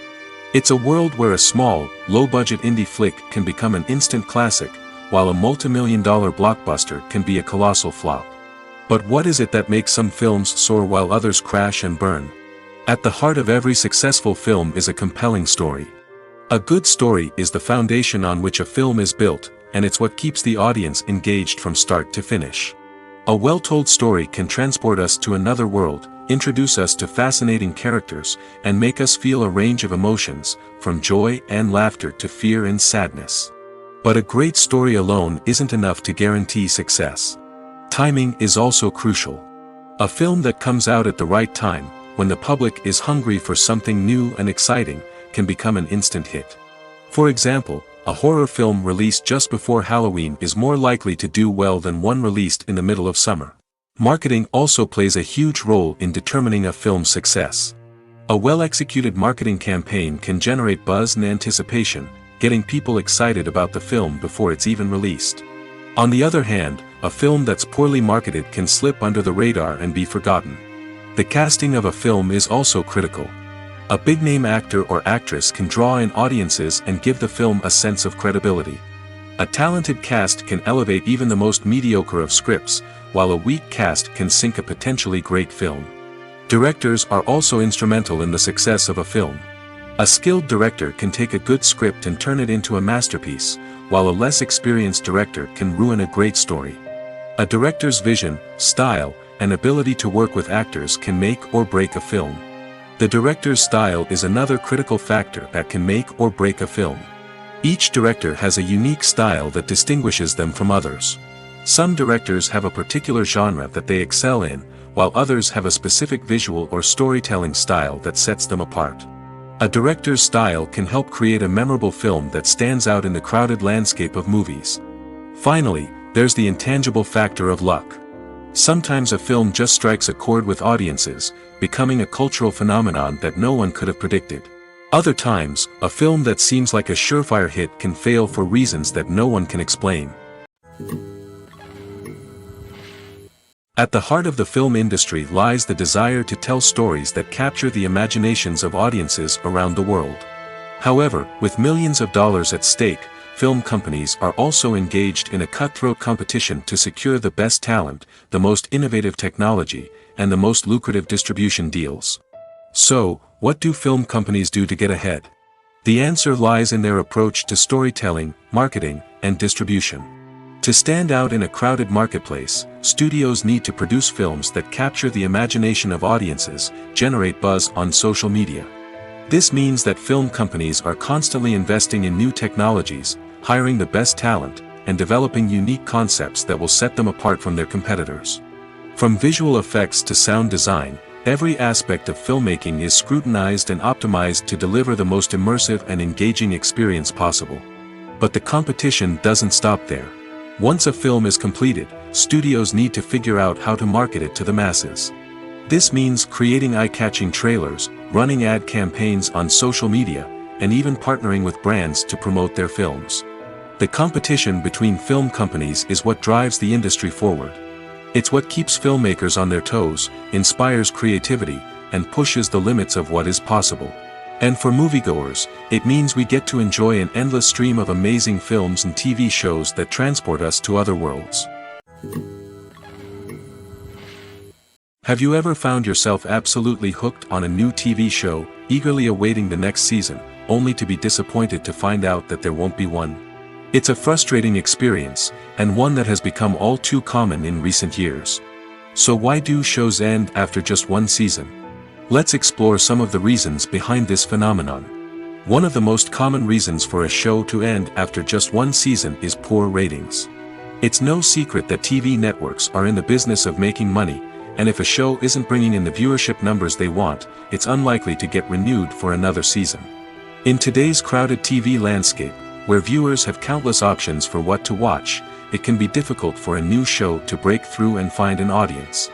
[SPEAKER 1] It's a world where a small, low-budget indie flick can become an instant classic, while a multi-million-dollar blockbuster can be a colossal flop. But what is it that makes some films soar while others crash and burn? At the heart of every successful film is a compelling story. A good story is the foundation on which a film is built, and it's what keeps the audience engaged from start to finish. A well-told story can transport us to another world, introduce us to fascinating characters, and make us feel a range of emotions, from joy and laughter to fear and sadness. But a great story alone isn't enough to guarantee success. Timing is also crucial. A film that comes out at the right time, when the public is hungry for something new and exciting, can become an instant hit. For example, a horror film released just before Halloween is more likely to do well than one released in the middle of summer. Marketing also plays a huge role in determining a film's success. A well-executed marketing campaign can generate buzz and anticipation, getting people excited about the film before it's even released. On the other hand, a film that's poorly marketed can slip under the radar and be forgotten. The casting of a film is also critical. A big-name actor or actress can draw in audiences and give the film a sense of credibility. A talented cast can elevate even the most mediocre of scripts, while a weak cast can sink a potentially great film. Directors are also instrumental in the success of a film. A skilled director can take a good script and turn it into a masterpiece, while a less experienced director can ruin a great story. A director's vision, style, and ability to work with actors can make or break a film. The director's style is another critical factor that can make or break a film. Each director has a unique style that distinguishes them from others. Some directors have a particular genre that they excel in, while others have a specific visual or storytelling style that sets them apart. A director's style can help create a memorable film that stands out in the crowded landscape of movies. Finally, there's the intangible factor of luck. Sometimes a film just strikes a chord with audiences, becoming a cultural phenomenon that no one could have predicted. Other times, a film that seems like a surefire hit can fail for reasons that no one can explain. At the heart of the film industry lies the desire to tell stories that capture the imaginations of audiences around the world. However, with millions of dollars at stake, film companies are also engaged in a cutthroat competition to secure the best talent, the most innovative technology, and the most lucrative distribution deals. So, what do film companies do to get ahead? The answer lies in their approach to storytelling, marketing, and distribution. To stand out in a crowded marketplace, studios need to produce films that capture the imagination of audiences, generate buzz on social media. This means that film companies are constantly investing in new technologies, hiring the best talent, and developing unique concepts that will set them apart from their competitors. From visual effects to sound design, every aspect of filmmaking is scrutinized and optimized to deliver the most immersive and engaging experience possible. But the competition doesn't stop there. Once a film is completed, studios need to figure out how to market it to the masses. This means creating eye-catching trailers, running ad campaigns on social media, and even partnering with brands to promote their films. The competition between film companies is what drives the industry forward. It's what keeps filmmakers on their toes, inspires creativity, and pushes the limits of what is possible. And for moviegoers, it means we get to enjoy an endless stream of amazing films and TV shows that transport us to other worlds. Have you ever found yourself absolutely hooked on a new TV show, eagerly awaiting the next season, only to be disappointed to find out that there won't be one? It's a frustrating experience, and one that has become all too common in recent years. So why do shows end after just one season? Let's explore some of the reasons behind this phenomenon. One of the most common reasons for a show to end after just one season is poor ratings. It's no secret that TV networks are in the business of making money, and if a show isn't bringing in the viewership numbers they want, it's unlikely to get renewed for another season. In today's crowded TV landscape, where viewers have countless options for what to watch, it can be difficult for a new show to break through and find an audience.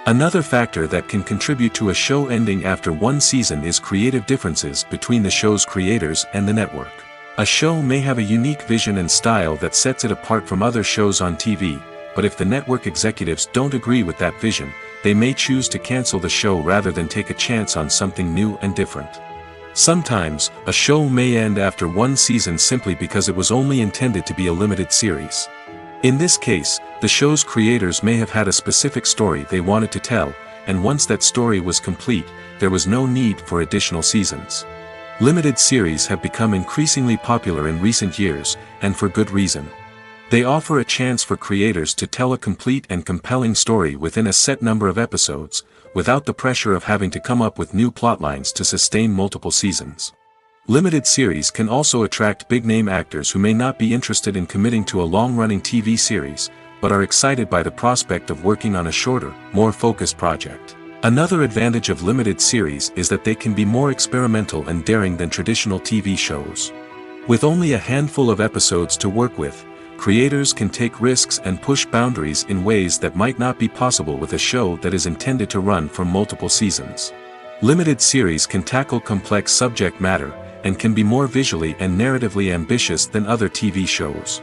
[SPEAKER 1] Another factor that can contribute to a show ending after one season is creative differences between the show's creators and the network. A show may have a unique vision and style that sets it apart from other shows on TV, but if the network executives don't agree with that vision, they may choose to cancel the show rather than take a chance on something new and different. Sometimes, a show may end after one season simply because it was only intended to be a limited series. In this case, the show's creators may have had a specific story they wanted to tell, and once that story was complete, there was no need for additional seasons. Limited series have become increasingly popular in recent years, and for good reason. They offer a chance for creators to tell a complete and compelling story within a set number of episodes, without the pressure of having to come up with new plotlines to sustain multiple seasons. Limited series can also attract big-name actors who may not be interested in committing to a long-running TV series, but are excited by the prospect of working on a shorter, more focused project. Another advantage of limited series is that they can be more experimental and daring than traditional TV shows. With only a handful of episodes to work with, creators can take risks and push boundaries in ways that might not be possible with a show that is intended to run for multiple seasons. Limited series can tackle complex subject matter, and can be more visually and narratively ambitious than other TV shows.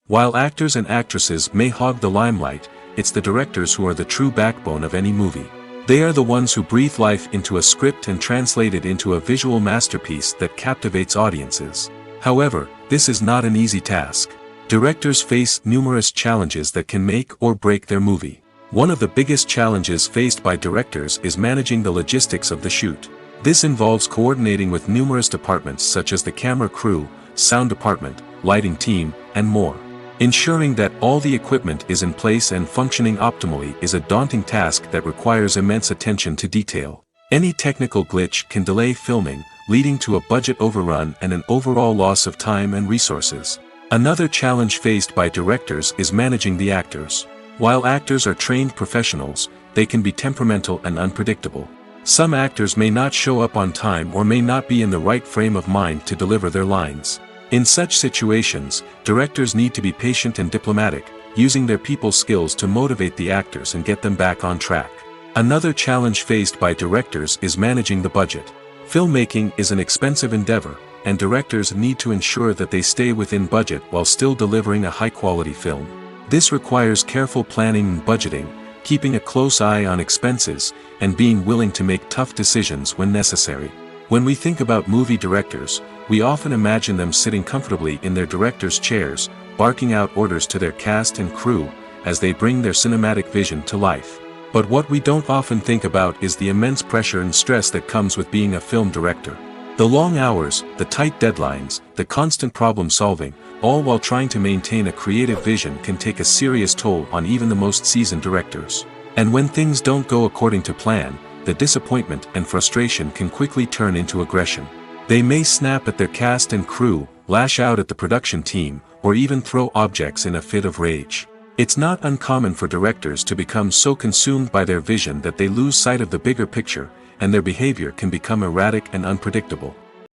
[SPEAKER 1] While actors and actresses may hog the limelight, it's the directors who are the true backbone of any movie. They are the ones who breathe life into a script and translate it into a visual masterpiece that captivates audiences. However, this is not an easy task. Directors face numerous challenges that can make or break their movie. One of the biggest challenges faced by directors is managing the logistics of the shoot. This involves coordinating with numerous departments such as the camera crew, sound department, lighting team, and more. Ensuring that all the equipment is in place and functioning optimally is a daunting task that requires immense attention to detail. Any technical glitch can delay filming, leading to a budget overrun and an overall loss of time and resources. Another challenge faced by directors is managing the actors. While actors are trained professionals, they can be temperamental and unpredictable. Some actors may not show up on time or may not be in the right frame of mind to deliver their lines. In such situations, directors need to be patient and diplomatic, using their people skills to motivate the actors and get them back on track. Another challenge faced by directors is managing the budget. Filmmaking is an expensive endeavor, and directors need to ensure that they stay within budget while still delivering a high-quality film. This requires careful planning and budgeting, keeping a close eye on expenses, and being willing to make tough decisions when necessary. When we think about movie directors, we often imagine them sitting comfortably in their director's chairs, barking out orders to their cast and crew, as they bring their cinematic vision to life. But what we don't often think about is the immense pressure and stress that comes with being a film director. The long hours, the tight deadlines, the constant problem solving, all while trying to maintain a creative vision can take a serious toll on even the most seasoned directors. And when things don't go according to plan, the disappointment and frustration can quickly turn into aggression. They may snap at their cast and crew, lash out at the production team, or even throw objects in a fit of rage. It's not uncommon for directors to become so consumed by their vision that they lose sight of the bigger picture, and their behavior can become erratic and unpredictable.